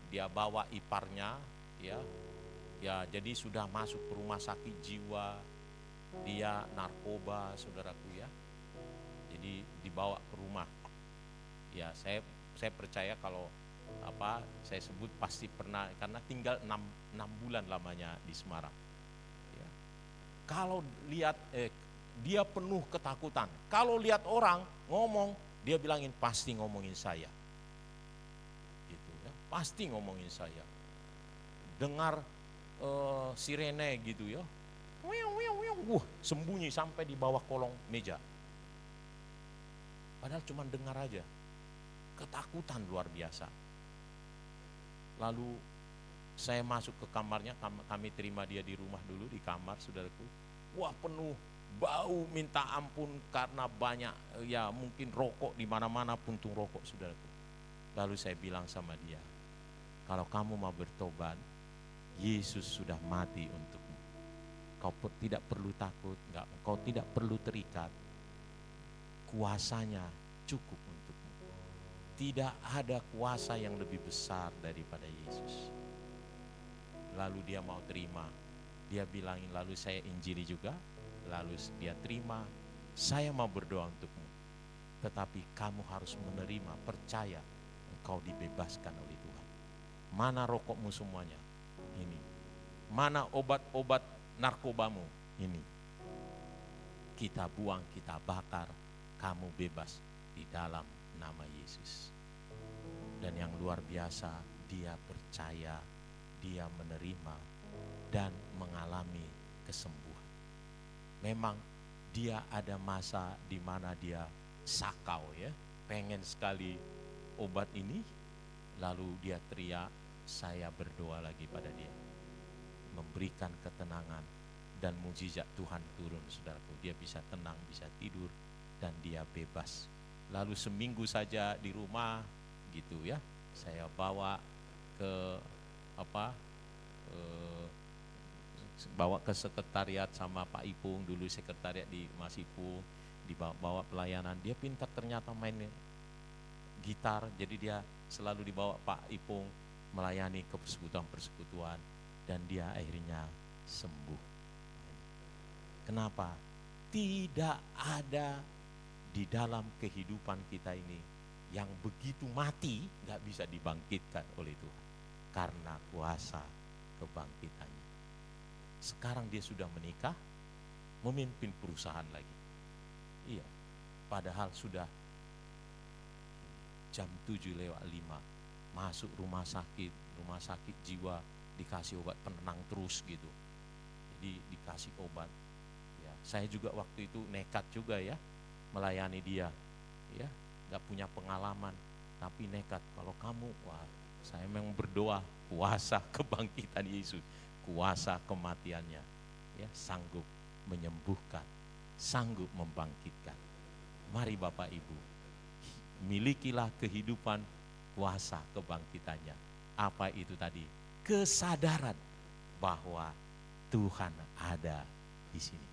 dia bawa iparnya, ya, ya jadi sudah masuk ke rumah sakit jiwa, dia narkoba saudaraku ya, jadi dibawa ke rumah. Ya saya percaya kalau apa saya sebut pasti pernah, karena tinggal 6 bulan lamanya di Semarang. Ya. Kalau lihat dia penuh ketakutan. Kalau lihat orang ngomong, dia bilangin pasti ngomongin saya. Gitu ya, pasti ngomongin saya. Dengar sirene gitu ya. Sembunyi sampai di bawah kolong meja. Padahal cuma dengar aja. Ketakutan luar biasa. Lalu saya masuk ke kamarnya, kami terima dia di rumah dulu, di kamar saudaraku. Wah, penuh bau minta ampun karena banyak ya mungkin rokok, di mana-mana puntung rokok saudaraku. Lalu saya bilang sama dia, kalau kamu mau bertobat, Yesus sudah mati untukmu. Kau tidak perlu takut, kau tidak perlu terikat. Kuasanya cukup untukmu. Tidak ada kuasa yang lebih besar daripada Yesus. Lalu dia mau terima. Dia bilangin, lalu saya injili juga. Lalu dia terima, saya mau berdoa untukmu. Tetapi kamu harus menerima, percaya engkau dibebaskan oleh Tuhan. Mana rokokmu semuanya? Ini. Mana obat-obat narkobamu? Ini. Kita buang, kita bakar, kamu bebas di dalam nama Yesus. Dan yang luar biasa, dia percaya, dia menerima dan mengalami kesembuhan. Memang dia ada masa di mana dia sakau ya, pengen sekali obat ini, lalu dia teriak, saya berdoa lagi pada dia, memberikan ketenangan dan mujizat Tuhan turun saudaraku. Dia bisa tenang, bisa tidur dan dia bebas. Lalu seminggu saja di rumah gitu ya, saya bawa ke bawa ke sekretariat sama Pak Ipung, dulu sekretariat di Mas Ipung, dibawa pelayanan. Dia pintar ternyata main gitar, jadi dia selalu dibawa Pak Ipung melayani ke persekutuan-persekutuan dan dia akhirnya sembuh. Kenapa? Tidak ada di dalam kehidupan kita ini yang begitu mati gak bisa dibangkitkan oleh Tuhan karena kuasa kebangkitannya. Sekarang dia sudah menikah, memimpin perusahaan lagi. Iya, padahal sudah jam 7:05 masuk rumah sakit jiwa, dikasih obat penenang terus gitu. Jadi dikasih obat. Ya, saya juga waktu itu nekat juga ya melayani dia. Ya, gak punya pengalaman, tapi nekat. Kalau kamu, wah, saya memang berdoa kuasa kebangkitan Yesus, kuasa kematiannya, ya, sanggup menyembuhkan, sanggup membangkitkan. Mari Bapak Ibu, milikilah kehidupan kuasa kebangkitannya. Apa itu tadi? Kesadaran bahwa Tuhan ada di sini.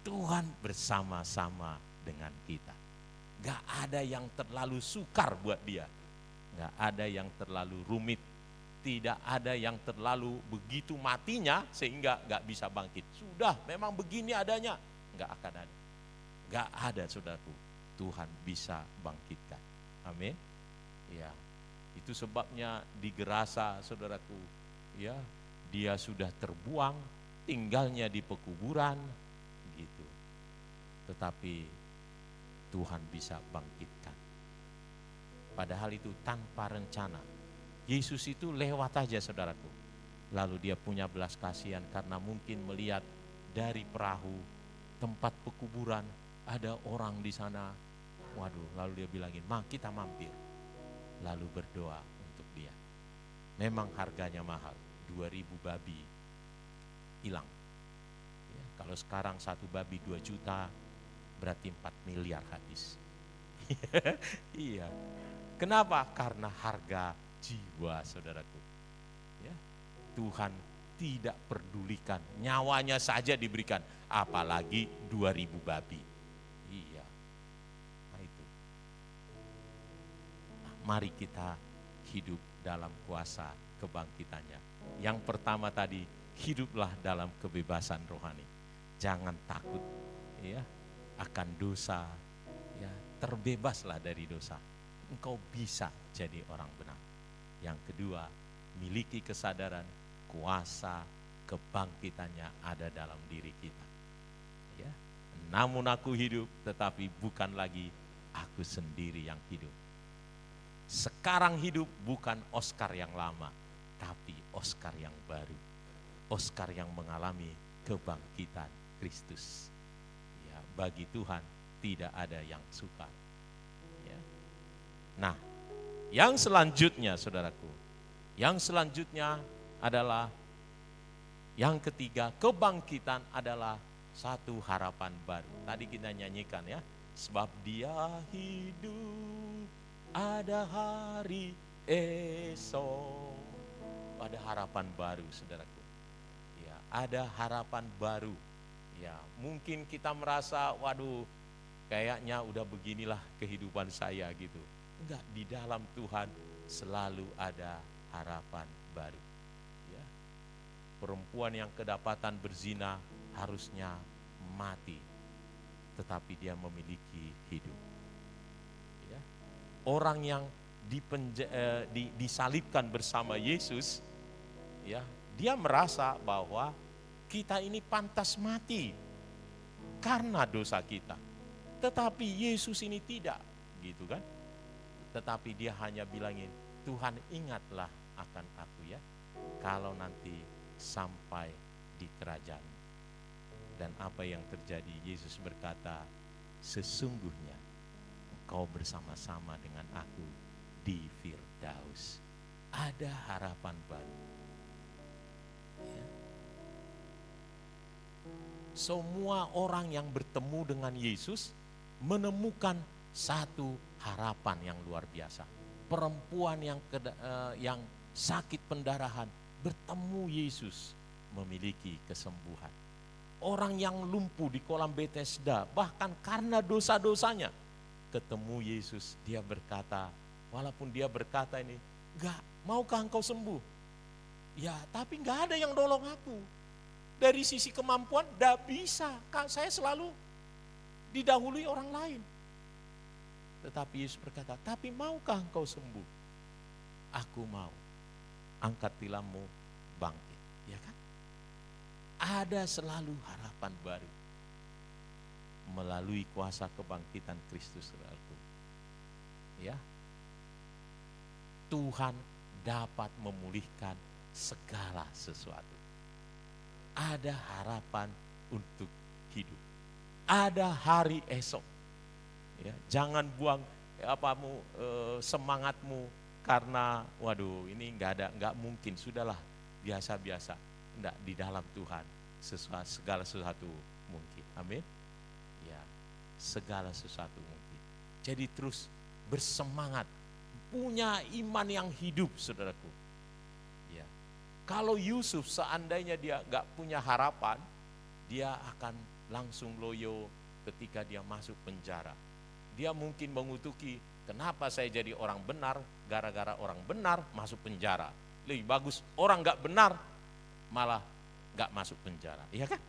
Tuhan bersama-sama dengan kita. Gak ada yang terlalu sukar buat dia. Gak ada yang terlalu rumit. Tidak ada yang terlalu begitu matinya sehingga gak bisa bangkit. Sudah memang begini adanya. Gak akan ada. Gak ada saudaraku. Tuhan bisa bangkitkan. Amin. Ya, itu sebabnya di Gerasa saudaraku, ya, dia sudah terbuang, tinggalnya di pekuburan gitu. Tetapi Tuhan bisa bangkitkan. Padahal itu tanpa rencana. Yesus itu lewat aja saudaraku. Lalu dia punya belas kasihan karena mungkin melihat dari perahu tempat pekuburan ada orang di sana. Waduh, lalu dia bilangin, "Ma, kita mampir." Lalu berdoa untuk dia. Memang harganya mahal, 2.000 babi hilang. Ya, kalau sekarang satu babi 2 juta, berarti 4 miliar habis. Iya. Kenapa? Karena harga jiwa saudaraku. Ya, Tuhan tidak pedulikan, nyawanya saja diberikan, apalagi 2.000 babi. Iya. Nah itu. Nah, mari kita hidup dalam kuasa kebangkitannya. Yang pertama tadi, hiduplah dalam kebebasan rohani. Jangan takut ya akan dosa, ya, terbebaslah dari dosa. Engkau bisa jadi orang benar. Yang kedua, miliki kesadaran kuasa kebangkitannya ada dalam diri kita. Ya. Namun aku hidup, tetapi bukan lagi aku sendiri yang hidup. Sekarang hidup bukan Oscar yang lama, tapi Oscar yang baru. Oscar yang mengalami kebangkitan Kristus. Ya, bagi Tuhan tidak ada yang sukar. Ya. Nah, yang selanjutnya saudaraku, yang selanjutnya adalah yang ketiga, kebangkitan adalah satu harapan baru. Tadi kita nyanyikan ya, sebab dia hidup, ada hari esok. Ada harapan baru saudaraku. Ya, ada harapan baru. Ya, mungkin kita merasa, waduh, kayaknya udah beginilah kehidupan saya gitu. Enggak, di dalam Tuhan selalu ada harapan baru. Ya. Perempuan yang kedapatan berzina harusnya mati, tetapi dia memiliki hidup. Ya. Orang yang disalibkan bersama Yesus, ya, dia merasa bahwa kita ini pantas mati karena dosa kita. Tetapi Yesus ini tidak, gitu kan? Tetapi dia hanya bilangin, Tuhan ingatlah akan aku ya, kalau nanti sampai di kerajaan. Dan apa yang terjadi? Yesus berkata, sesungguhnya engkau bersama-sama dengan aku di Firdaus. Ada harapan baru. Ya. Semua orang yang bertemu dengan Yesus menemukan satu harapan yang luar biasa. Perempuan yang sakit pendarahan bertemu Yesus memiliki kesembuhan. Orang yang lumpuh di kolam Bethesda bahkan karena dosa-dosanya ketemu Yesus, dia berkata, walaupun dia berkata ini, enggak, maukah engkau sembuh? Ya, tapi enggak ada yang nolong aku. Dari sisi kemampuan enggak bisa, saya selalu didahului orang lain. Tetapi Yesus berkata, tapi maukah engkau sembuh? Aku mau. Angkat tilammu, bangkit. Ya kan? Ada selalu harapan baru. Melalui kuasa kebangkitan Kristus, saudaraku. Ya. Tuhan dapat memulihkan segala sesuatu. Ada harapan untuk hidup. Ada hari esok. Ya, jangan buang semangatmu karena waduh ini nggak mungkin, sudahlah biasa-biasa. Enggak, di dalam Tuhan segala sesuatu mungkin. Amin. Ya, segala sesuatu mungkin. Jadi terus bersemangat, punya iman yang hidup, saudaraku. Ya. Kalau Yusuf seandainya dia nggak punya harapan, dia akan langsung loyo ketika dia masuk penjara. Dia mungkin mengutuki, kenapa saya jadi orang benar, gara-gara orang benar masuk penjara. Lebih bagus orang nggak benar malah nggak masuk penjara, iya kan?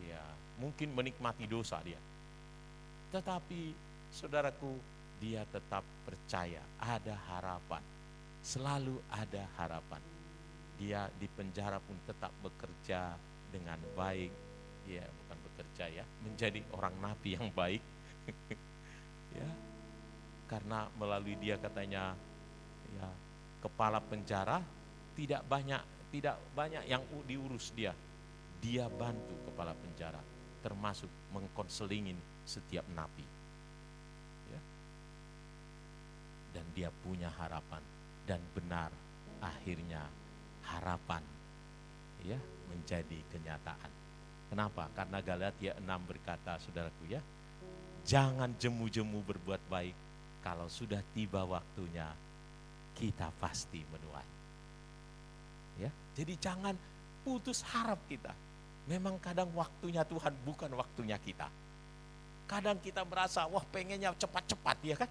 Iya, mungkin menikmati dosa dia. Tetapi saudaraku, dia tetap percaya ada harapan, selalu ada harapan. Dia di penjara pun tetap bekerja dengan baik, ya bukan bekerja ya, menjadi orang nabi yang baik. Ya, karena melalui dia katanya, ya kepala penjara tidak banyak yang diurus dia. Dia bantu kepala penjara, termasuk mengkonselingin setiap napi. Ya. Dan dia punya harapan, dan benar akhirnya harapan ya menjadi kenyataan. Kenapa? Karena Galatia 6 berkata, saudaraku ya, jangan jemu-jemu berbuat baik, kalau sudah tiba waktunya kita pasti menuai. Ya, jadi jangan putus harap kita. Memang kadang waktunya Tuhan bukan waktunya kita. Kadang kita merasa wah pengennya cepat-cepat ya kan?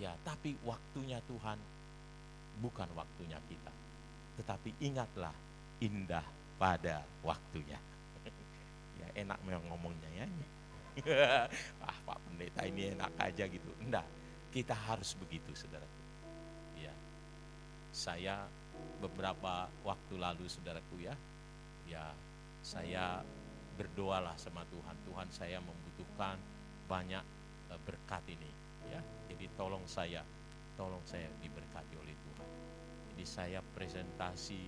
Ya, tapi waktunya Tuhan bukan waktunya kita. Tetapi ingatlah, indah pada waktunya. Ya enak memang ngomongnya ya. Ah Pak Pendeta ini enak aja gitu. Enggak, kita harus begitu saudaraku. Ya, saya beberapa waktu lalu saudaraku ya, saya berdoalah sama Tuhan. Tuhan, saya membutuhkan banyak berkat ini ya. Jadi tolong saya diberkati oleh Tuhan. Jadi saya presentasi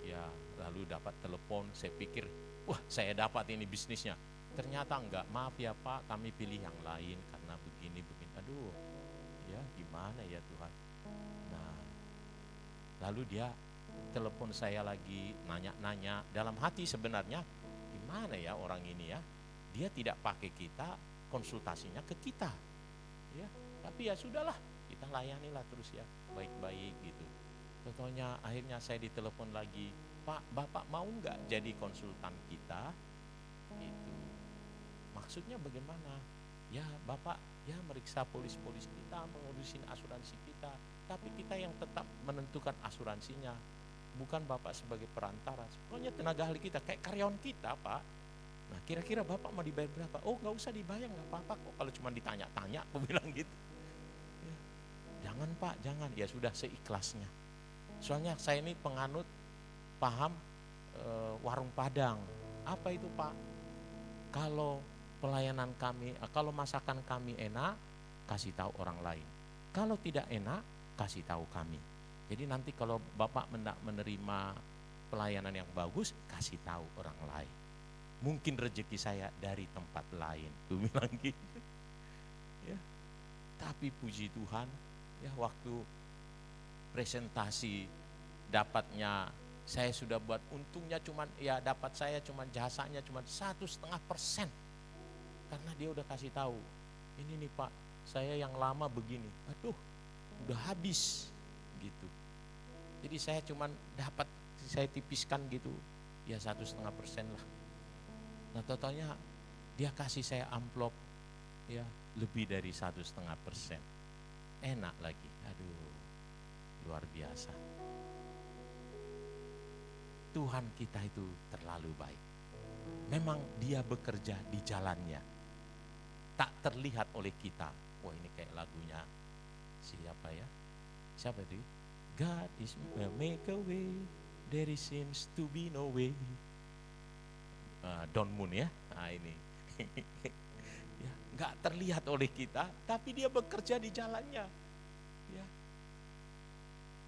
ya, lalu dapat telepon, saya pikir wah saya dapat ini bisnisnya. Ternyata enggak, maaf ya Pak, kami pilih yang lain karena begini. Aduh, ya gimana ya Tuhan. Nah, lalu dia telepon saya lagi, nanya-nanya. Dalam hati sebenarnya, gimana ya orang ini ya. Dia tidak pakai kita, konsultasinya ke kita. Ya, tapi ya sudahlah, kita layanilah terus ya, baik-baik gitu. Contohnya akhirnya saya ditelepon lagi, Pak, Bapak mau nggak jadi konsultan kita? Gitu. Maksudnya bagaimana? Ya Bapak ya meriksa polis-polis kita, mengurusin asuransi kita, tapi kita yang tetap menentukan asuransinya, bukan Bapak sebagai perantara. Pokoknya tenaga ahli kita kayak karyawan kita Pak. Nah kira-kira Bapak mau dibayar berapa? Oh nggak usah dibayar, nggak apa-apa kok kalau cuma ditanya-tanya, aku bilang gitu. Ya, jangan Pak, jangan. Ya sudah seikhlasnya. Soalnya saya ini penganut paham warung Padang. Apa itu Pak? Kalau pelayanan kami, kalau masakan kami enak, kasih tahu orang lain. Kalau tidak enak, kasih tahu kami. Jadi nanti kalau Bapak menerima pelayanan yang bagus, kasih tahu orang lain. Mungkin rezeki saya dari tempat lain, tuh bilang gitu. Ya. Tapi puji Tuhan, ya waktu presentasi dapatnya, saya sudah buat untungnya cuman ya dapat saya cuman jasanya cuman 1,5%. Karena dia udah kasih tahu, ini nih Pak, saya yang lama begini, aduh udah habis gitu. Jadi saya cuman dapat, saya tipiskan gitu, ya 1,5% lah. Nah totalnya dia kasih saya amplop ya lebih dari 1,5%. Enak lagi, aduh luar biasa. Tuhan kita itu terlalu baik. Memang dia bekerja di jalannya, tak terlihat oleh kita. Wah ini kayak lagunya siapa ya? Siapa itu? God is make a way, there seems to be no way. Don Moon ya, nah ini. Ya, nggak terlihat oleh kita, tapi dia bekerja di jalannya. Ya.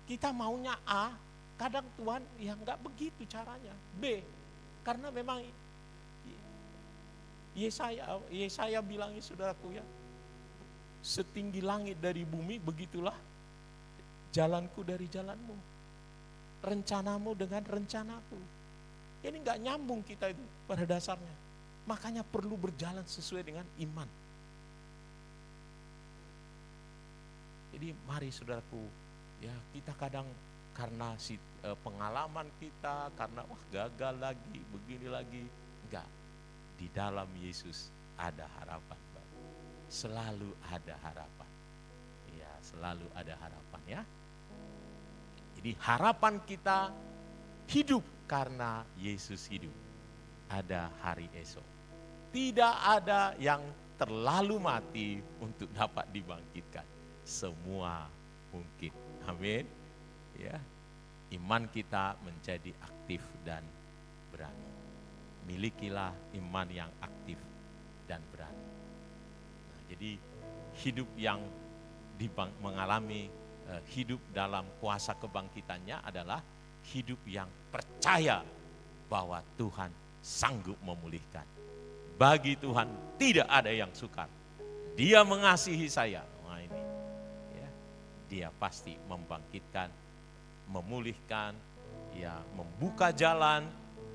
Kita maunya A, kadang Tuhan ya nggak begitu caranya. B, karena memang Yesaya bilangnya saudaraku ya, setinggi langit dari bumi begitulah jalanku dari jalanmu, rencanamu dengan rencanaku. Ini nggak nyambung kita itu pada dasarnya. Makanya perlu berjalan sesuai dengan iman. Jadi mari saudaraku, ya kita kadang karena pengalaman kita, karena wah gagal lagi, begini lagi, enggak. Di dalam Yesus ada harapan baru. Selalu ada harapan. Ya, selalu ada harapan ya. Jadi harapan kita hidup karena Yesus hidup. Ada hari esok. Tidak ada yang terlalu mati untuk dapat dibangkitkan. Semua mungkin. Amin. Ya. Iman kita menjadi aktif dan berani. Milikilah iman yang aktif dan berani. Nah, jadi hidup yang mengalami hidup dalam kuasa kebangkitannya adalah hidup yang percaya bahwa Tuhan sanggup memulihkan. Bagi Tuhan tidak ada yang sukar. Dia mengasihi saya. Nah ini, ya, dia pasti membangkitkan, memulihkan, ya, membuka jalan,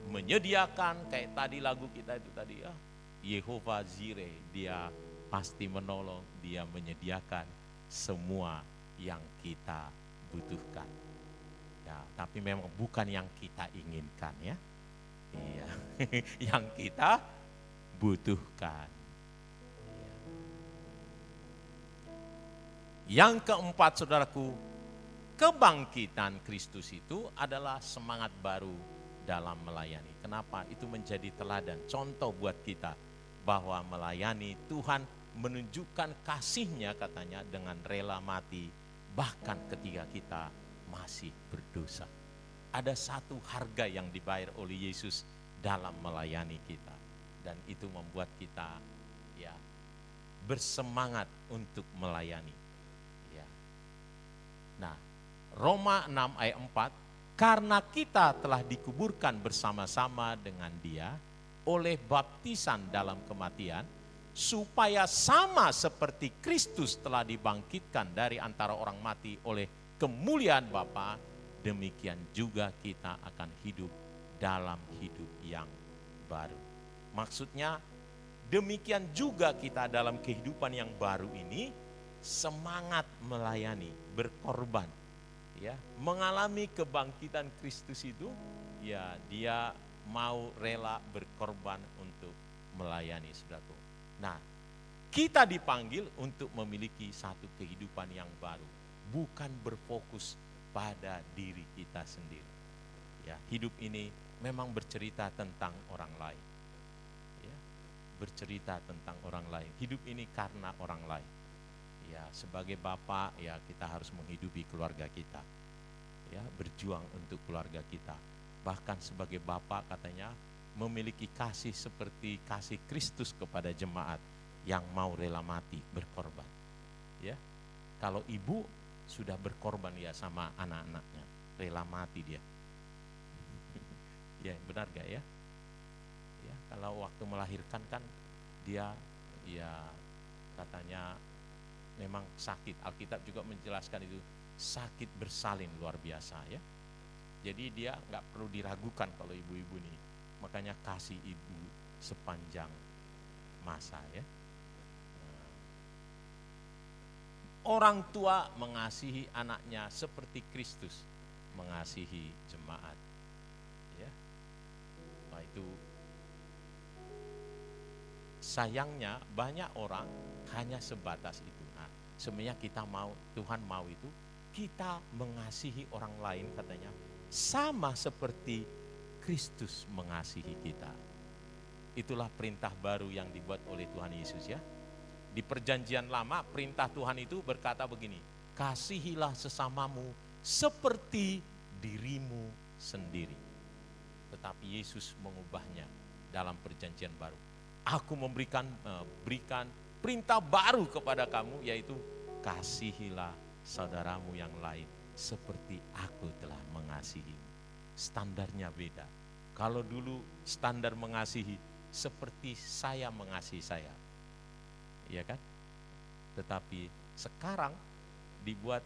menyediakan kayak tadi lagu kita itu tadi ya. Yehova Jireh, dia pasti menolong, dia menyediakan semua yang kita butuhkan. Ya, tapi memang bukan yang kita inginkan ya. Iya, yang kita butuhkan. Ya. Yang keempat saudaraku, kebangkitan Kristus itu adalah semangat baru dalam melayani. Kenapa? Itu menjadi teladan, contoh buat kita bahwa melayani Tuhan menunjukkan kasih-Nya katanya dengan rela mati bahkan ketika kita masih berdosa. Ada satu harga yang dibayar oleh Yesus dalam melayani kita dan itu membuat kita ya bersemangat untuk melayani. Ya. Nah, Roma 6 ayat 4, karena kita telah dikuburkan bersama-sama dengan Dia oleh baptisan dalam kematian, supaya sama seperti Kristus telah dibangkitkan dari antara orang mati oleh kemuliaan Bapa, demikian juga kita akan hidup dalam hidup yang baru. Maksudnya demikian juga kita dalam kehidupan yang baru ini semangat melayani, berkorban. Ya, mengalami kebangkitan Kristus itu, ya dia mau rela berkorban untuk melayani, saudaraku. Nah, kita dipanggil untuk memiliki satu kehidupan yang baru, bukan berfokus pada diri kita sendiri. Ya, hidup ini memang bercerita tentang orang lain. Ya, bercerita tentang orang lain. Hidup ini karena orang lain. Ya, sebagai bapak ya kita harus menghidupi keluarga kita. Ya, berjuang untuk keluarga kita. Bahkan sebagai bapak katanya memiliki kasih seperti kasih Kristus kepada jemaat yang mau rela mati, berkorban. Ya. Kalau ibu sudah berkorban ya sama anak-anaknya, rela mati dia. Ya, benar gak ya? Ya, kalau waktu melahirkan kan dia ya katanya memang sakit. Alkitab juga menjelaskan itu sakit bersalin luar biasa ya. Jadi dia nggak perlu diragukan kalau ibu-ibu nih. Makanya kasih ibu sepanjang masa ya. Orang tua mengasihi anaknya seperti Kristus mengasihi jemaat. Ya. Nah itu sayangnya banyak orang hanya sebatas itu. Nah, sebenarnya kita mau, Tuhan mau itu kita mengasihi orang lain katanya sama seperti Kristus mengasihi kita. Itulah perintah baru yang dibuat oleh Tuhan Yesus ya. Di perjanjian lama perintah Tuhan itu berkata begini, kasihilah sesamamu seperti dirimu sendiri. Tetapi Yesus mengubahnya dalam perjanjian baru. Aku berikan perintah baru kepada kamu, yaitu kasihilah saudaramu yang lain seperti aku telah mengasihimu. Standarnya beda. Kalau dulu standar mengasihi seperti saya mengasihi saya, iya kan? Tetapi sekarang dibuat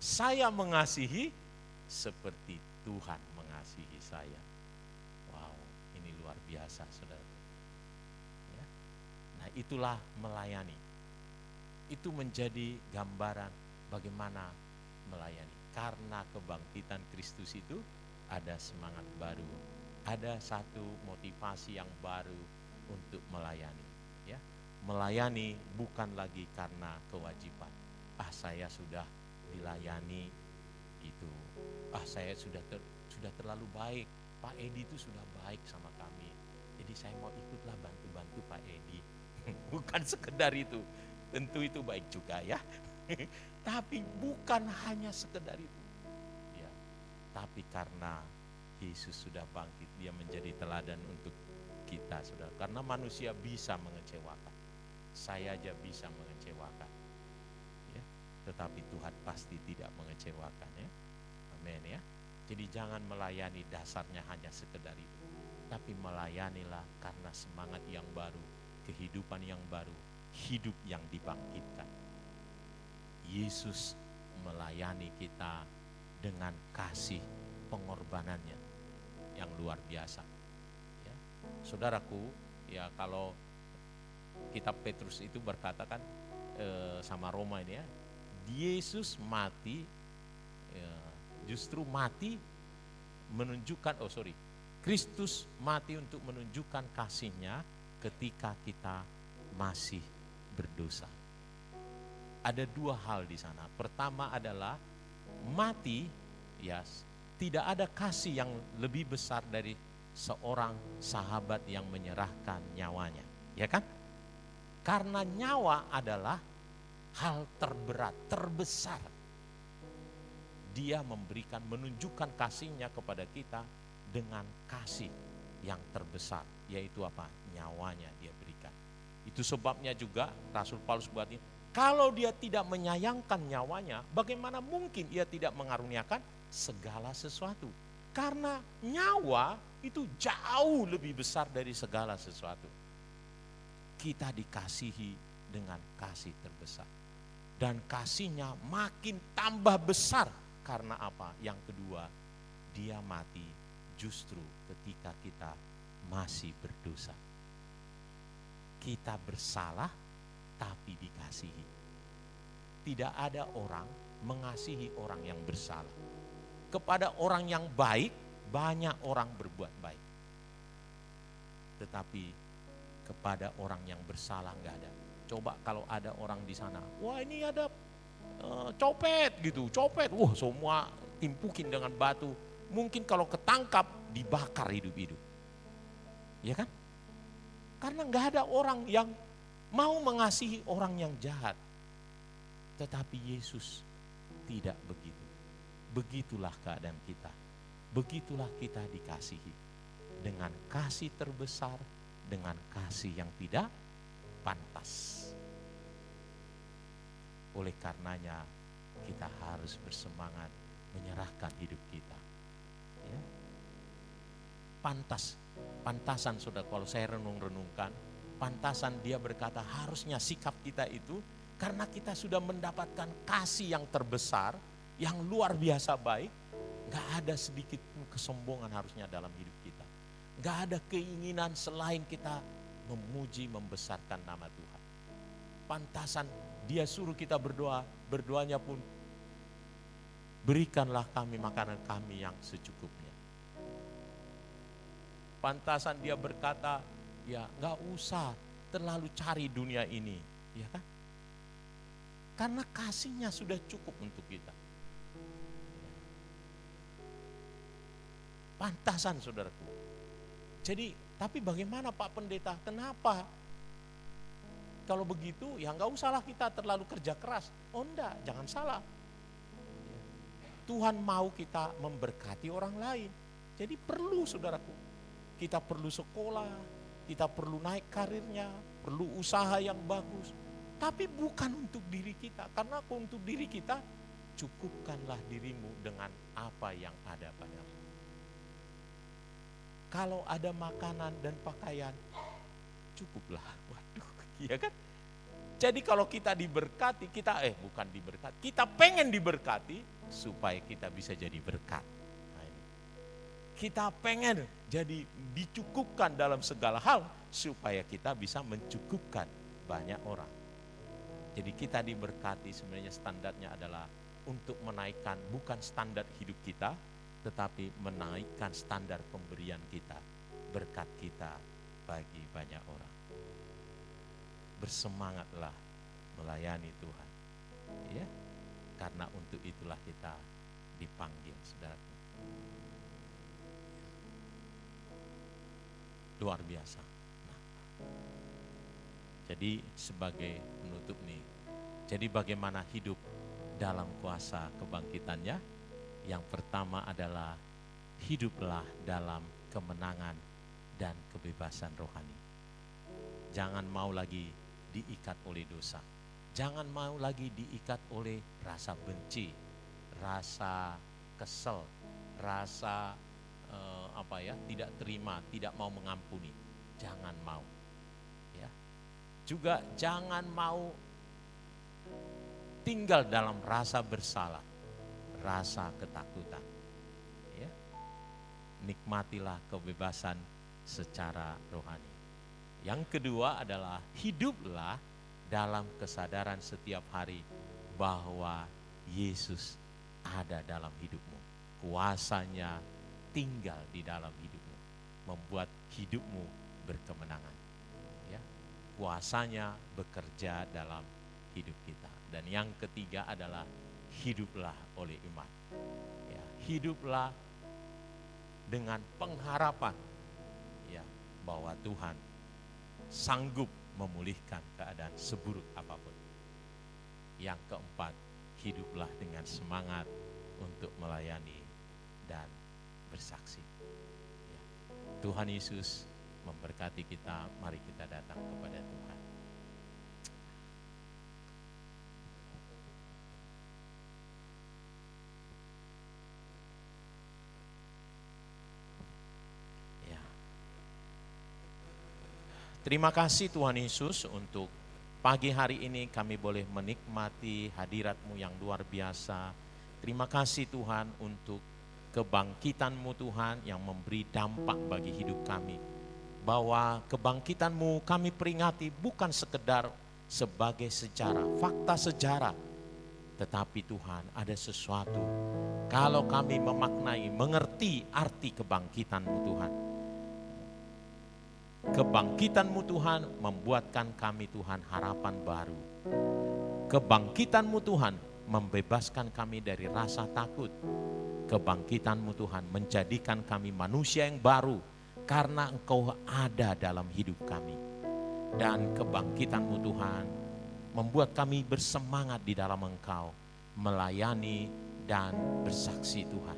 saya mengasihi seperti Tuhan mengasihi saya. Wow, ini luar biasa, saudara. Ya. Nah, itulah melayani. Itu menjadi gambaran bagaimana melayani. Karena kebangkitan Kristus itu ada semangat baru, ada satu motivasi yang baru untuk melayani. Ya. Melayani bukan lagi karena kewajiban. Saya sudah dilayani itu. Saya sudah terlalu baik. Pak Edi itu sudah baik sama kami. Jadi saya mau ikutlah bantu-bantu Pak Edi. Bukan sekedar itu. Tentu itu baik juga ya. Tapi bukan hanya sekedar itu. Ya. Tapi karena Yesus sudah bangkit, dia menjadi teladan untuk kita, saudara. Karena manusia bisa mengecewakan. Saya aja bisa mengecewakan. Ya. Tetapi Tuhan pasti tidak mengecewakan ya. Amin ya. Jadi jangan melayani dasarnya hanya sekedar itu. Tapi melayanilah karena semangat yang baru, kehidupan yang baru, hidup yang dibangkitkan. Yesus melayani kita dengan kasih pengorbanannya yang luar biasa. Ya. Saudaraku, ya kalau kitab Petrus itu berkatakan sama Roma ini ya, Yesus mati, justru mati menunjukkan, Kristus mati untuk menunjukkan kasih-Nya ketika kita masih berdosa. Ada dua hal di sana. Pertama adalah mati, ya, tidak ada kasih yang lebih besar dari seorang sahabat yang menyerahkan nyawanya, ya kan? Karena nyawa adalah hal terberat, terbesar. Dia memberikan, menunjukkan kasihnya kepada kita dengan kasih yang terbesar, yaitu apa? Nyawanya dia berikan. Itu sebabnya juga Rasul Paulus buat ini, kalau dia tidak menyayangkan nyawanya, bagaimana mungkin ia tidak mengaruniakan segala sesuatu? Karena nyawa itu jauh lebih besar dari segala sesuatu. Kita dikasihi dengan kasih terbesar. Dan kasihnya makin tambah besar. Karena apa? Yang kedua, dia mati justru ketika kita masih berdosa. Kita bersalah tapi dikasihi. Tidak ada orang mengasihi orang yang bersalah. Kepada orang yang baik, banyak orang berbuat baik. Tetapi kepada orang yang bersalah enggak ada. Coba kalau ada orang di sana, wah ini ada copet gitu, copet. Wah semua timpukin dengan batu. Mungkin kalau ketangkap dibakar hidup-hidup. Ya kan? Karena enggak ada orang yang mau mengasihi orang yang jahat. Tetapi Yesus tidak begitu. Begitulah keadaan kita. Begitulah kita dikasihi. Dengan kasih terbesar, dengan kasih yang tidak pantas. Oleh karenanya kita harus bersemangat menyerahkan hidup kita. Ya. Pantasan saudara, kalau saya renung-renungkan, pantasan dia berkata harusnya sikap kita itu karena kita sudah mendapatkan kasih yang terbesar, yang luar biasa baik, gak ada sedikit pun kesombongan harusnya dalam hidup kita. Gak ada keinginan selain kita memuji, membesarkan nama Tuhan. Pantasan dia suruh kita berdoa, berdoanya pun berikanlah kami makanan kami yang secukupnya. Pantasan dia berkata, ya gak usah terlalu cari dunia ini, ya kan? Karena kasihnya sudah cukup untuk kita. Pantasan saudaraku. Jadi, tapi bagaimana Pak Pendeta? Kenapa? Kalau begitu, ya nggak usahlah kita terlalu kerja keras. Oh enggak, jangan salah. Tuhan mau kita memberkati orang lain. Jadi perlu saudaraku. Kita perlu sekolah, kita perlu naik karirnya, perlu usaha yang bagus. Tapi bukan untuk diri kita. Karena untuk diri kita, cukupkanlah dirimu dengan apa yang ada padamu. Kalau ada makanan dan pakaian, cukuplah. Waduh, iya kan? Jadi kalau kita diberkati, bukan diberkati, kita pengen diberkati supaya kita bisa jadi berkat. Nah, ini. Kita pengen jadi dicukupkan dalam segala hal supaya kita bisa mencukupkan banyak orang. Jadi kita diberkati sebenarnya standarnya adalah untuk menaikkan bukan standar hidup kita, tetapi menaikkan standar pemberian kita, berkat kita bagi banyak orang. Bersemangatlah melayani Tuhan, ya, karena untuk itulah kita dipanggil, saudaraku. Luar biasa. Nah, jadi sebagai penutup nih, jadi bagaimana hidup dalam kuasa kebangkitannya? Yang pertama adalah hiduplah dalam kemenangan dan kebebasan rohani. Jangan mau lagi diikat oleh dosa. Jangan mau lagi diikat oleh rasa benci, rasa kesel, rasa tidak terima, tidak mau mengampuni. Jangan mau. Ya. Juga jangan mau tinggal dalam rasa bersalah, rasa ketakutan. Ya. Nikmatilah kebebasan secara rohani. Yang kedua adalah hiduplah dalam kesadaran setiap hari bahwa Yesus ada dalam hidupmu. Kuasanya tinggal di dalam hidupmu, membuat hidupmu berkemenangan. Ya. Kuasanya bekerja dalam hidup kita. Dan yang ketiga adalah hiduplah oleh iman. Ya, hiduplah dengan pengharapan ya, bahwa Tuhan sanggup memulihkan keadaan seburuk apapun. Yang keempat, hiduplah dengan semangat untuk melayani dan bersaksi. Ya. Tuhan Yesus memberkati kita, mari kita datang kepada Tuhan. Ya. Terima kasih Tuhan Yesus untuk pagi hari ini kami boleh menikmati hadirat-Mu yang luar biasa. Terima kasih Tuhan untuk kebangkitan-Mu Tuhan yang memberi dampak bagi hidup kami. Bahwa kebangkitan-Mu kami peringati bukan sekedar sebagai sejarah, fakta sejarah. Tetapi Tuhan ada sesuatu. Kalau kami memaknai, mengerti arti kebangkitan-Mu Tuhan. Kebangkitan-Mu Tuhan membuatkan kami Tuhan harapan baru. Kebangkitan-Mu Tuhan membebaskan kami dari rasa takut. Kebangkitan-Mu Tuhan menjadikan kami manusia yang baru karena Engkau ada dalam hidup kami. Dan kebangkitan-Mu Tuhan membuat kami bersemangat di dalam Engkau, melayani dan bersaksi Tuhan.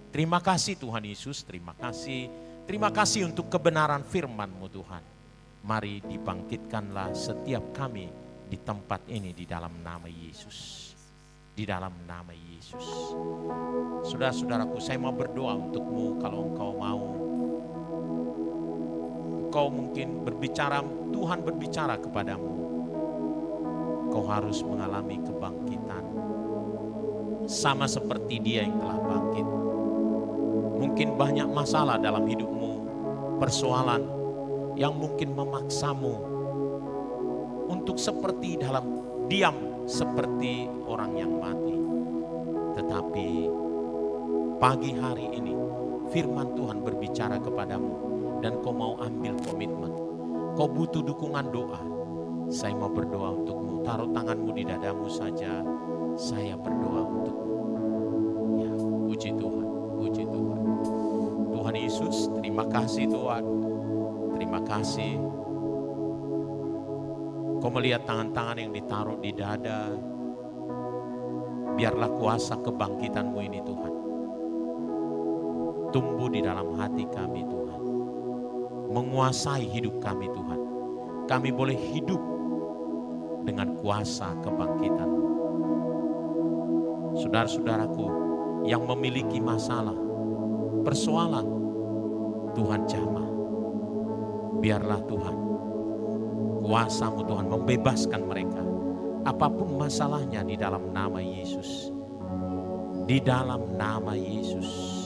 Terima kasih Tuhan Yesus, terima kasih. Terima kasih untuk kebenaran firman-Mu Tuhan. Mari dibangkitkanlah setiap kami di tempat ini di dalam nama Yesus. Di dalam nama Yesus. Saudara-saudaraku, saya mau berdoa untukmu kalau engkau mau. Engkau mungkin berbicara, Tuhan berbicara kepadamu. Kau harus mengalami kebangkitan. Sama seperti Dia yang telah bangkit. Mungkin banyak masalah dalam hidupmu, persoalan yang mungkin memaksamu untuk seperti dalam diam seperti orang yang mati. Tetapi pagi hari ini firman Tuhan berbicara kepadamu dan kau mau ambil komitmen. Kau butuh dukungan doa. Saya mau berdoa untukmu. Taruh tanganmu di dadamu saja. Saya berdoa untukmu. Ya, puji Tuhan, puji Tuhan. Tuhan Yesus, terima kasih Tuhan. Terima kasih. Kau melihat tangan-tangan yang ditaruh di dada. Biarlah kuasa kebangkitan-Mu ini Tuhan tumbuh di dalam hati kami Tuhan. Menguasai hidup kami Tuhan. Kami boleh hidup dengan kuasa kebangkitan-Mu. Saudara-saudaraku yang memiliki masalah, persoalan, Tuhan jamah. Biarlah Tuhan, kuasa-Mu Tuhan membebaskan mereka. Apapun masalahnya di dalam nama Yesus. Di dalam nama Yesus.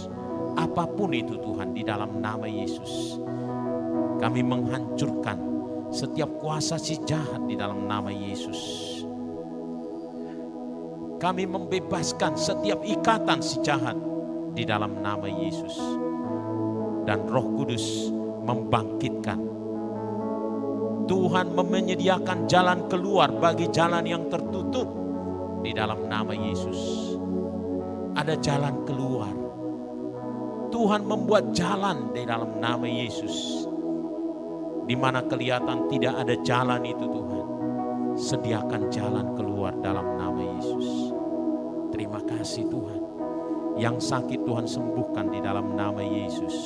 Apapun itu Tuhan di dalam nama Yesus. Kami menghancurkan setiap kuasa si jahat di dalam nama Yesus. Kami membebaskan setiap ikatan si jahat di dalam nama Yesus. Dan Roh Kudus membangkitkan. Tuhan menyediakan jalan keluar bagi jalan yang tertutup di dalam nama Yesus. Ada jalan keluar. Tuhan membuat jalan di dalam nama Yesus. Di mana kelihatan tidak ada jalan itu Tuhan. Sediakan jalan keluar dalam nama Yesus. Terima kasih Tuhan. Yang sakit Tuhan sembuhkan di dalam nama Yesus.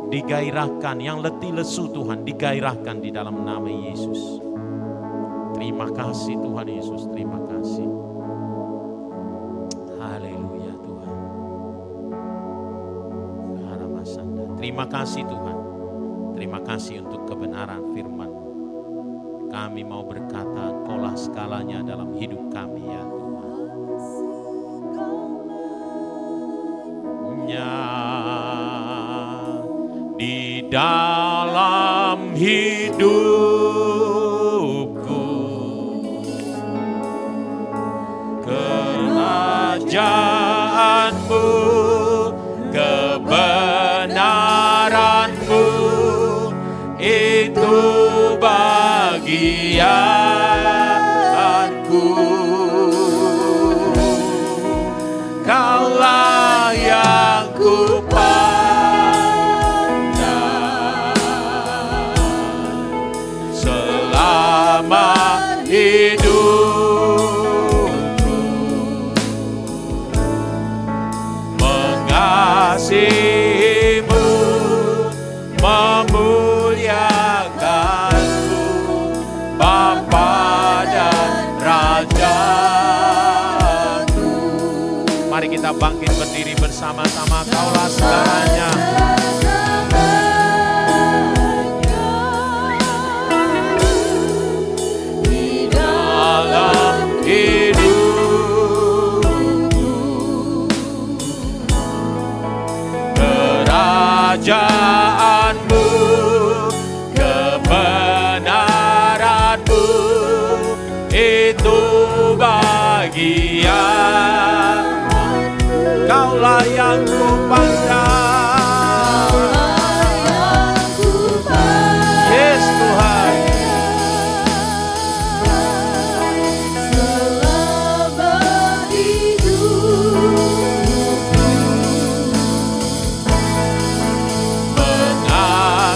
Digairahkan, yang letih lesu Tuhan digairahkan di dalam nama Yesus. Terima kasih Tuhan Yesus, terima kasih. Haleluya Tuhan. Terima kasih Tuhan. Terima kasih untuk kebenaran firman-Mu. Kami mau berkata, Engkaulah segalanya dalam hidup kami ya Tuhan. Di dalam hidupku kerajaan-Mu, kebenaran-Mu itu bagianku. selama hidupku mengasihimu, memuliakanmu, Bapa dan Rajaku. Mari kita bangkit berdiri bersama-sama. Kaulah segalanya. Di dalam Hidupku kerajaanmu, kebenaranmu itu bagian. Kaulah yang ku pandang. Yes Tuhan. selama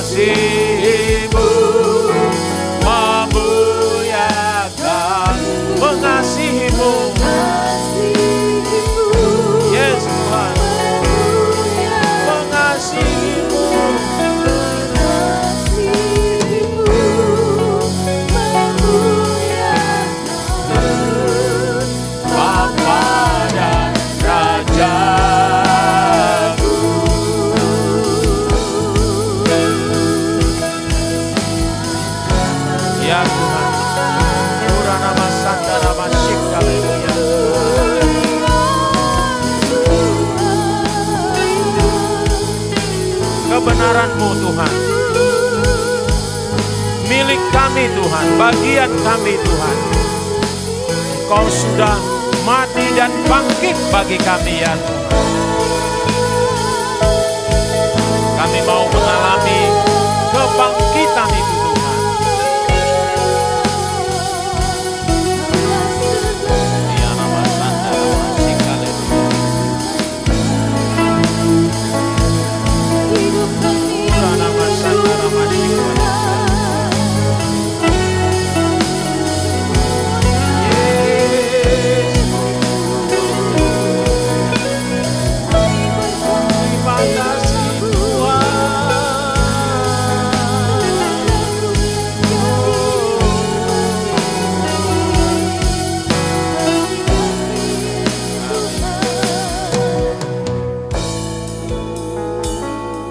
Mengasihimu, memuliakan, mengasihimu. Yes Tuhan. Mengasihimu, Bapa dan Rajaku. Ya Tuhan. Purana Masanda Nama Syik, haleluya. Kebenaran-Mu Tuhan, milik kami Tuhan, bagian kami Tuhan. Engkau sudah mati dan bangkit bagi kami ya Tuhan. Kami mau mengalami kebangkitan itu Tuhan. Ya nama Santa nama Syik, haleluya. Purana Masanda Nama Syik, haleluya. Terima kasih Tuhan.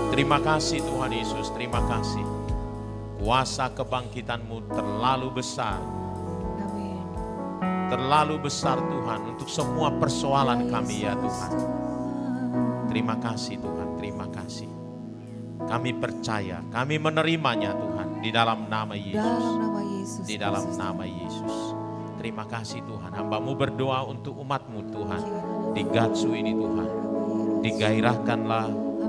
Terima kasih Tuhan Yesus, terima kasih. Kuasa kebangkitan-Mu terlalu besar. Amin. Terlalu besar Tuhan untuk semua persoalan kami ya Tuhan. Terima kasih Tuhan, terima kasih. Kami percaya, kami menerimanya Tuhan di dalam nama Dalam Yesus. nama Yesus. Di dalam Kristus. nama Yesus. Terima kasih Tuhan, hamba-Mu berdoa untuk umat-Mu Tuhan. Di Gatsu ini Tuhan, digairahkanlah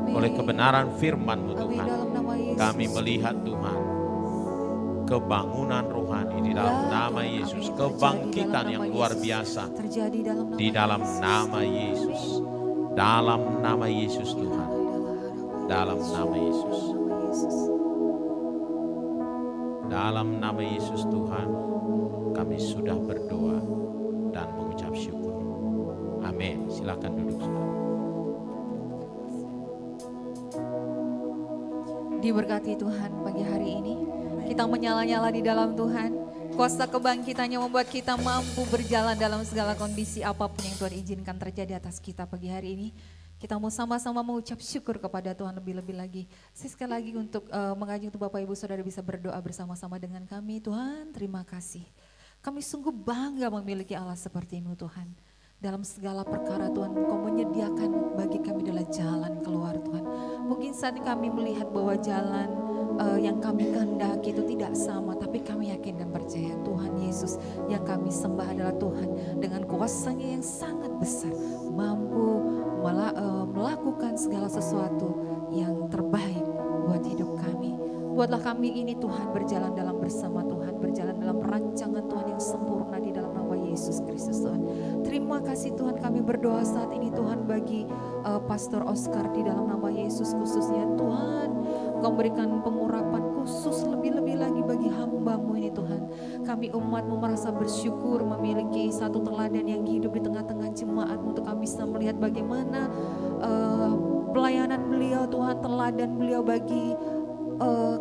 oleh kebenaran firman-Mu Amin. Tuhan. Dalam nama Yesus. Kami melihat Tuhan, kebangunan rohani di dalam nama Yesus, kebangkitan yang luar biasa terjadi dalam nama di dalam nama Yesus. Dalam nama Yesus Tuhan. Dalam nama Yesus. Dalam nama Yesus Tuhan, kami sudah berdoa dan mengucap syukur. Amin. Silakan duduk saudara. Diberkati Tuhan pagi hari ini. Kita menyala-nyala di dalam Tuhan. Kuasa kebangkitannya membuat kita mampu berjalan dalam segala kondisi apapun yang Tuhan izinkan terjadi atas kita pagi hari ini. Kita mau sama-sama mengucap syukur kepada Tuhan lebih-lebih lagi. Saya sekali lagi untuk mengajak untuk Bapak Ibu Saudara bisa berdoa bersama-sama dengan kami. Tuhan, terima kasih. Kami sungguh bangga memiliki Allah seperti-Mu Tuhan. Dalam segala perkara Tuhan, Engkau menyediakan bagi kami adalah jalan keluar Tuhan. Mungkin saat ini kami melihat bahwa jalan yang kami kehendaki itu tidak sama, tapi kami yakin dan percaya Tuhan Yesus yang kami sembah adalah Tuhan dengan kuasa-Nya yang sangat besar, mampu melakukan segala sesuatu yang terbaik buat hidup kami. Buatlah kami ini Tuhan berjalan dalam bersama Tuhan, berjalan dalam rancangan Tuhan yang sempurna di dalam nama Yesus Kristus Tuhan. Terima kasih Tuhan, kami berdoa saat ini Tuhan bagi Pastor Oscar di dalam nama Yesus khususnya Tuhan. Engkau berikan pengurapan khusus lebih-lebih lagi bagi hamba-Mu ini Tuhan. kami umat-Mu merasa bersyukur memiliki satu teladan yang hidup di tengah-tengah jemaat-Mu, untuk kami bisa melihat bagaimana pelayanan beliau Tuhan, teladan beliau bagi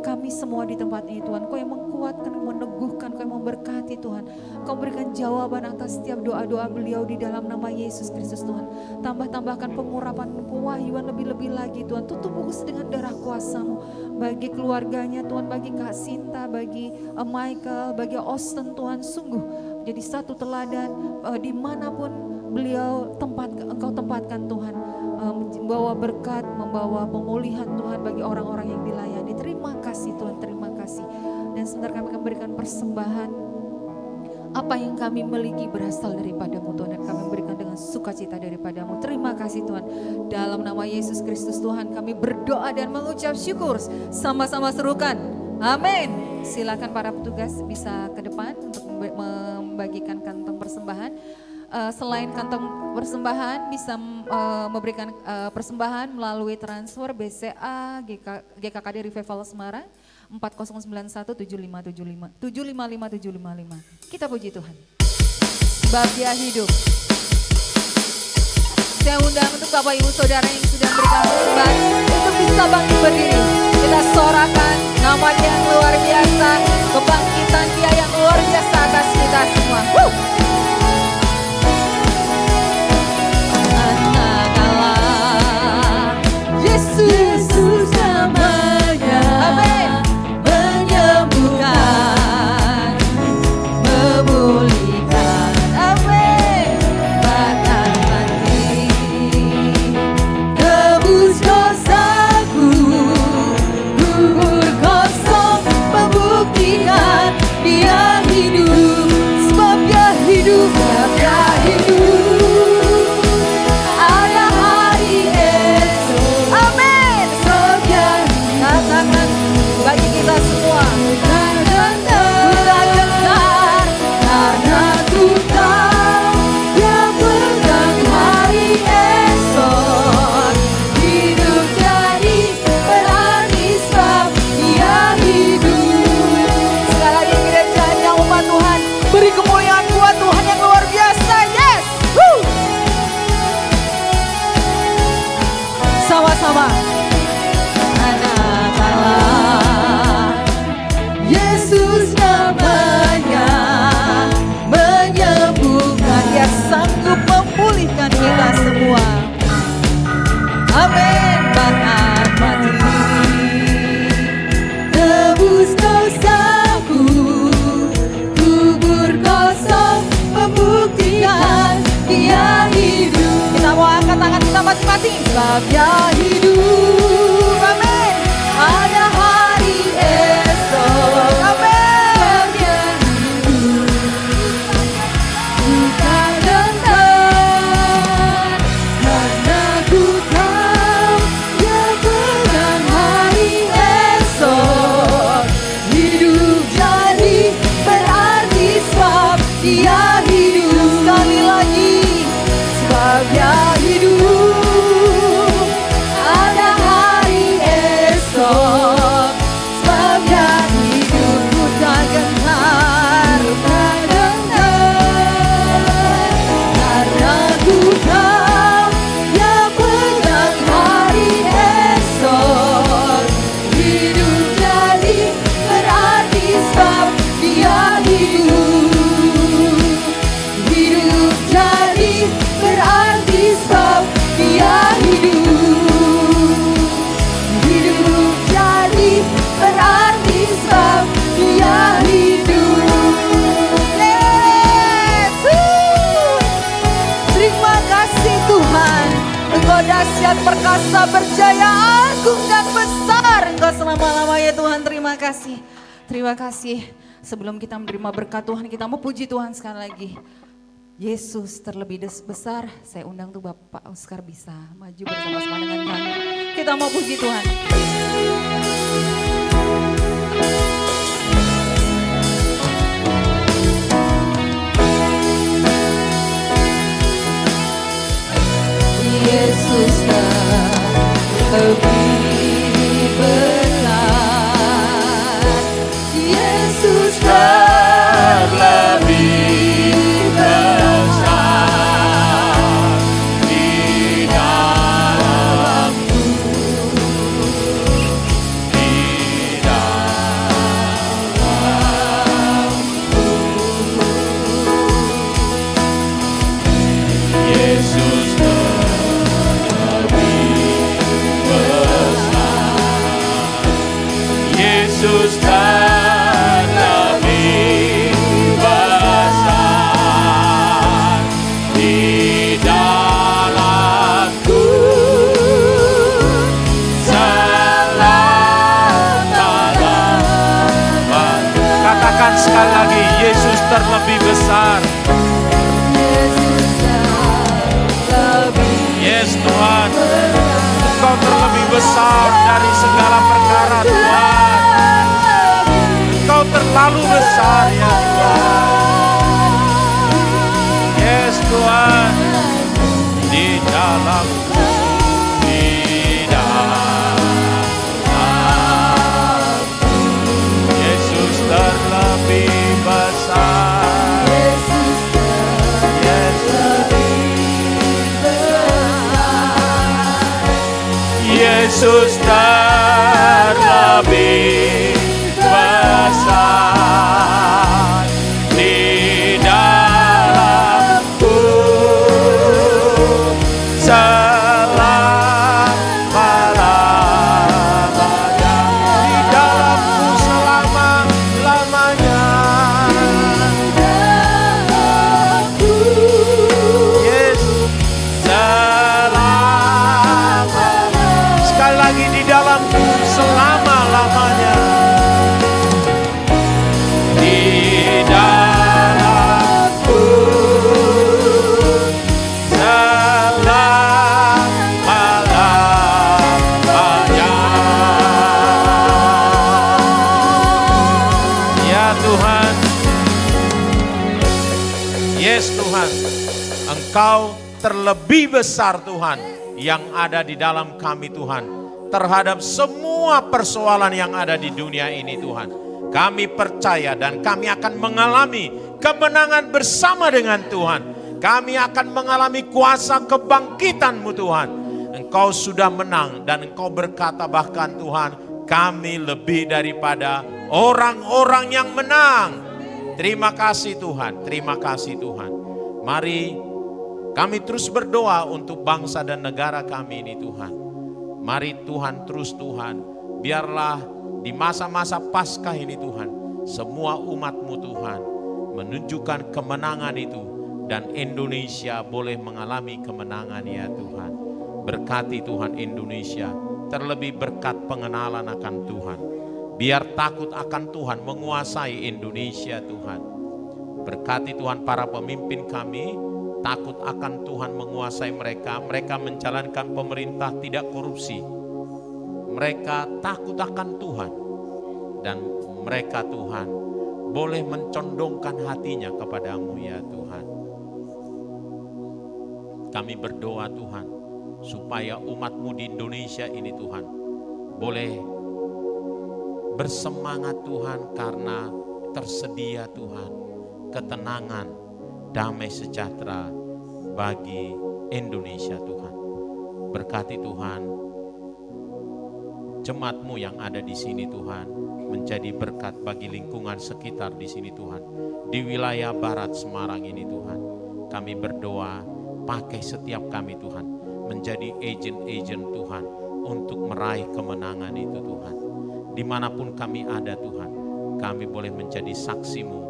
kami semua di tempat ini Tuhan. Kau yang menguatkan, meneguhkan, Kau yang memberkati Tuhan. Kau berikan jawaban atas setiap doa-doa beliau di dalam nama Yesus Kristus Tuhan. Tambahkan pengurapan kewahyuan lebih-lebih lagi Tuhan. Tutup bungkus dengan darah kuasa-Mu bagi keluarganya Tuhan, bagi Kak Sinta, bagi Michael, bagi Austin Tuhan. Sungguh jadi satu teladan dimanapun beliau Engkau tempatkan Tuhan, membawa berkat, membawa pemulihan Tuhan bagi orang-orang yang dilayani. Terima kasih Tuhan, terima kasih. Dan sebentar kami akan berikan persembahan. Apa yang kami miliki berasal daripada-Mu Tuhan, dan kami berikan dengan sukacita daripada-Mu. Terima kasih Tuhan. Dalam nama Yesus Kristus Tuhan kami berdoa dan mengucap syukur. Sama-sama serukan. Amin. Silakan para petugas bisa ke depan untuk membagikan kantong persembahan. Selain kantong persembahan bisa memberikan persembahan melalui transfer BCA GKKD Revival Semarang 40917575 755. Kita puji Tuhan. Sebab Dia hidup. Saya undang untuk Bapak Ibu Saudara yang sudah memberikan persembahan untuk bisa bangkit berdiri. Kita sorakan nama Dia yang luar biasa, kebangkitan Dia yang luar biasa atas kita semua. Yesus namanya, Amin. menyembuhkan, memulihkan, Amin. bahkan mati, tebus dosaku, kubur kosong, membuktikan Dia hidup, sebab Dia hidup, sebab Dia hidup. Bagi kita semua, Bukan gentar, karena ku tahu Dia pegang hari esok. Hidup jadi berarti sebab Dia hidup. sekali lagi gerejanya umat Tuhan, beri kemuliaan buat Tuhan yang luar biasa. Yes, sama-sama. Yesus namanya menyembuhkan, Dia sanggup memulihkan kita semua. Amin. bahkan mati, tebus dosaku, kubur kosong, membuktikan Dia hidup. Kita mau angkat tangan kita masing-masing. Sebab Dia hidup, amin. Ada hari esok, Amin. Dia hidup, bukan gentar, karena ku tahu Dia pegang hari esok. Hidup jadi berarti sebab Dia hidup. Sekali lagi, Sebab Dia hidup, ada hari esok. Sebab Dia hidup, bukan gentar, bukan gentar, karena ku tahu Dia pegang hari esok. Hidup jadi berarti sebab Dia hidup. Hidup jadi berarti sebab Dia hidup. Hidup jadi berarti sebab Dia hidup. yes. Terima kasih Tuhan. Engkau dahsyat, perkasa, berjaya, agung dan besar. Engkau selama-lamanya Tuhan. Terima kasih. Terima kasih. Sebelum kita menerima berkat Tuhan, kita mau puji Tuhan sekali lagi. Yesus terlebih besar. Saya undang tuh Bapak Oscar bisa maju bersama-sama dengan kami. Kita mau puji Tuhan. Yesus lebih besar. Yesus Yesus terlebih besar. Yes Tuhan, Engkau terlebih besar dari segala perkara Tuhan. Engkau terlalu besar ya Tuhan. Yes Tuhan, di dalam Yesus terlebih besar. Yesus terlebih besar di dalamku selama-lamanya, di dalamku selama-lamanya. Yes, sekali lagi di dalamku selama-lamanya. Di dalamku selama-lamanya. Ya Tuhan. Yes Tuhan, Engkau terlebih besar Tuhan yang ada di dalam kami Tuhan, terhadap semua persoalan yang ada di dunia ini Tuhan. Kami percaya dan kami akan mengalami kemenangan bersama dengan Tuhan. Kami akan mengalami kuasa kebangkitan-Mu Tuhan. Engkau sudah menang dan Engkau berkata bahkan Tuhan, kami lebih daripada orang-orang yang menang. Terima kasih Tuhan, terima kasih Tuhan. Mari kami terus berdoa untuk bangsa dan negara kami ini Tuhan. Mari Tuhan terus Tuhan, biarlah di masa-masa Paskah ini Tuhan, semua umat-Mu Tuhan menunjukkan kemenangan itu dan Indonesia boleh mengalami kemenangan ya Tuhan. Berkati Tuhan Indonesia, terlebih berkat pengenalan akan Tuhan. Biar takut akan Tuhan menguasai Indonesia Tuhan. Berkati Tuhan para pemimpin kami, takut akan Tuhan menguasai mereka. Mereka menjalankan pemerintah tidak korupsi. Mereka takut akan Tuhan. Dan mereka Tuhan boleh mencondongkan hatinya kepadamu ya Tuhan. Kami berdoa Tuhan, supaya umat-Mu di Indonesia ini Tuhan, boleh bersemangat Tuhan karena tersedia Tuhan ketenangan, damai sejahtera bagi Indonesia Tuhan. Berkati Tuhan jemaat-Mu yang ada di sini Tuhan, menjadi berkat bagi lingkungan sekitar di sini Tuhan. Di wilayah barat Semarang ini Tuhan, kami berdoa pakai setiap kami Tuhan, menjadi agen-agen Tuhan untuk meraih kemenangan itu Tuhan. Dimanapun kami ada Tuhan, kami boleh menjadi saksi-Mu,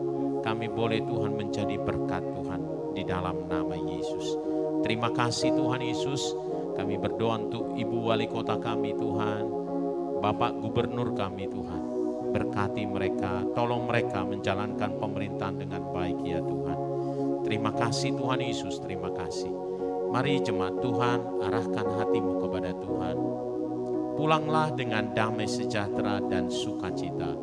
kami boleh Tuhan menjadi berkat Tuhan di dalam nama Yesus. Terima kasih Tuhan Yesus, kami berdoa untuk Ibu Wali Kota kami Tuhan, Bapak Gubernur kami Tuhan. Berkati mereka, tolong mereka menjalankan pemerintahan dengan baik ya Tuhan. Terima kasih Tuhan Yesus, terima kasih. Mari jemaat Tuhan, arahkan hatimu kepada Tuhan. Pulanglah dengan damai sejahtera dan sukacita.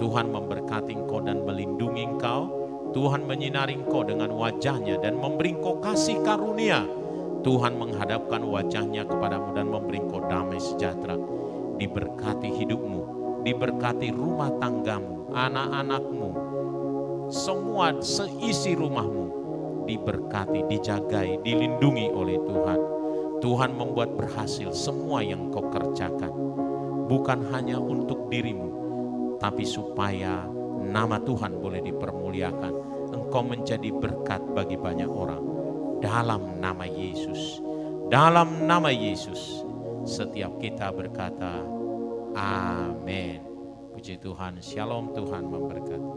Tuhan memberkati engkau dan melindungi engkau. Tuhan menyinari engkau dengan wajahnya dan memberi engkau kasih karunia. Tuhan menghadapkan wajahnya kepadamu dan memberi engkau damai sejahtera. Diberkati hidupmu, diberkati rumah tanggamu, anak-anakmu, semua seisi rumahmu, diberkati, dijagai, dilindungi oleh Tuhan. Tuhan membuat berhasil semua yang kau kerjakan, bukan hanya untuk dirimu, tapi supaya nama Tuhan boleh dipermuliakan. Engkau menjadi berkat bagi banyak orang. Dalam nama Yesus, dalam nama Yesus, setiap kita berkata, amin. Puji Tuhan, shalom, Tuhan memberkati.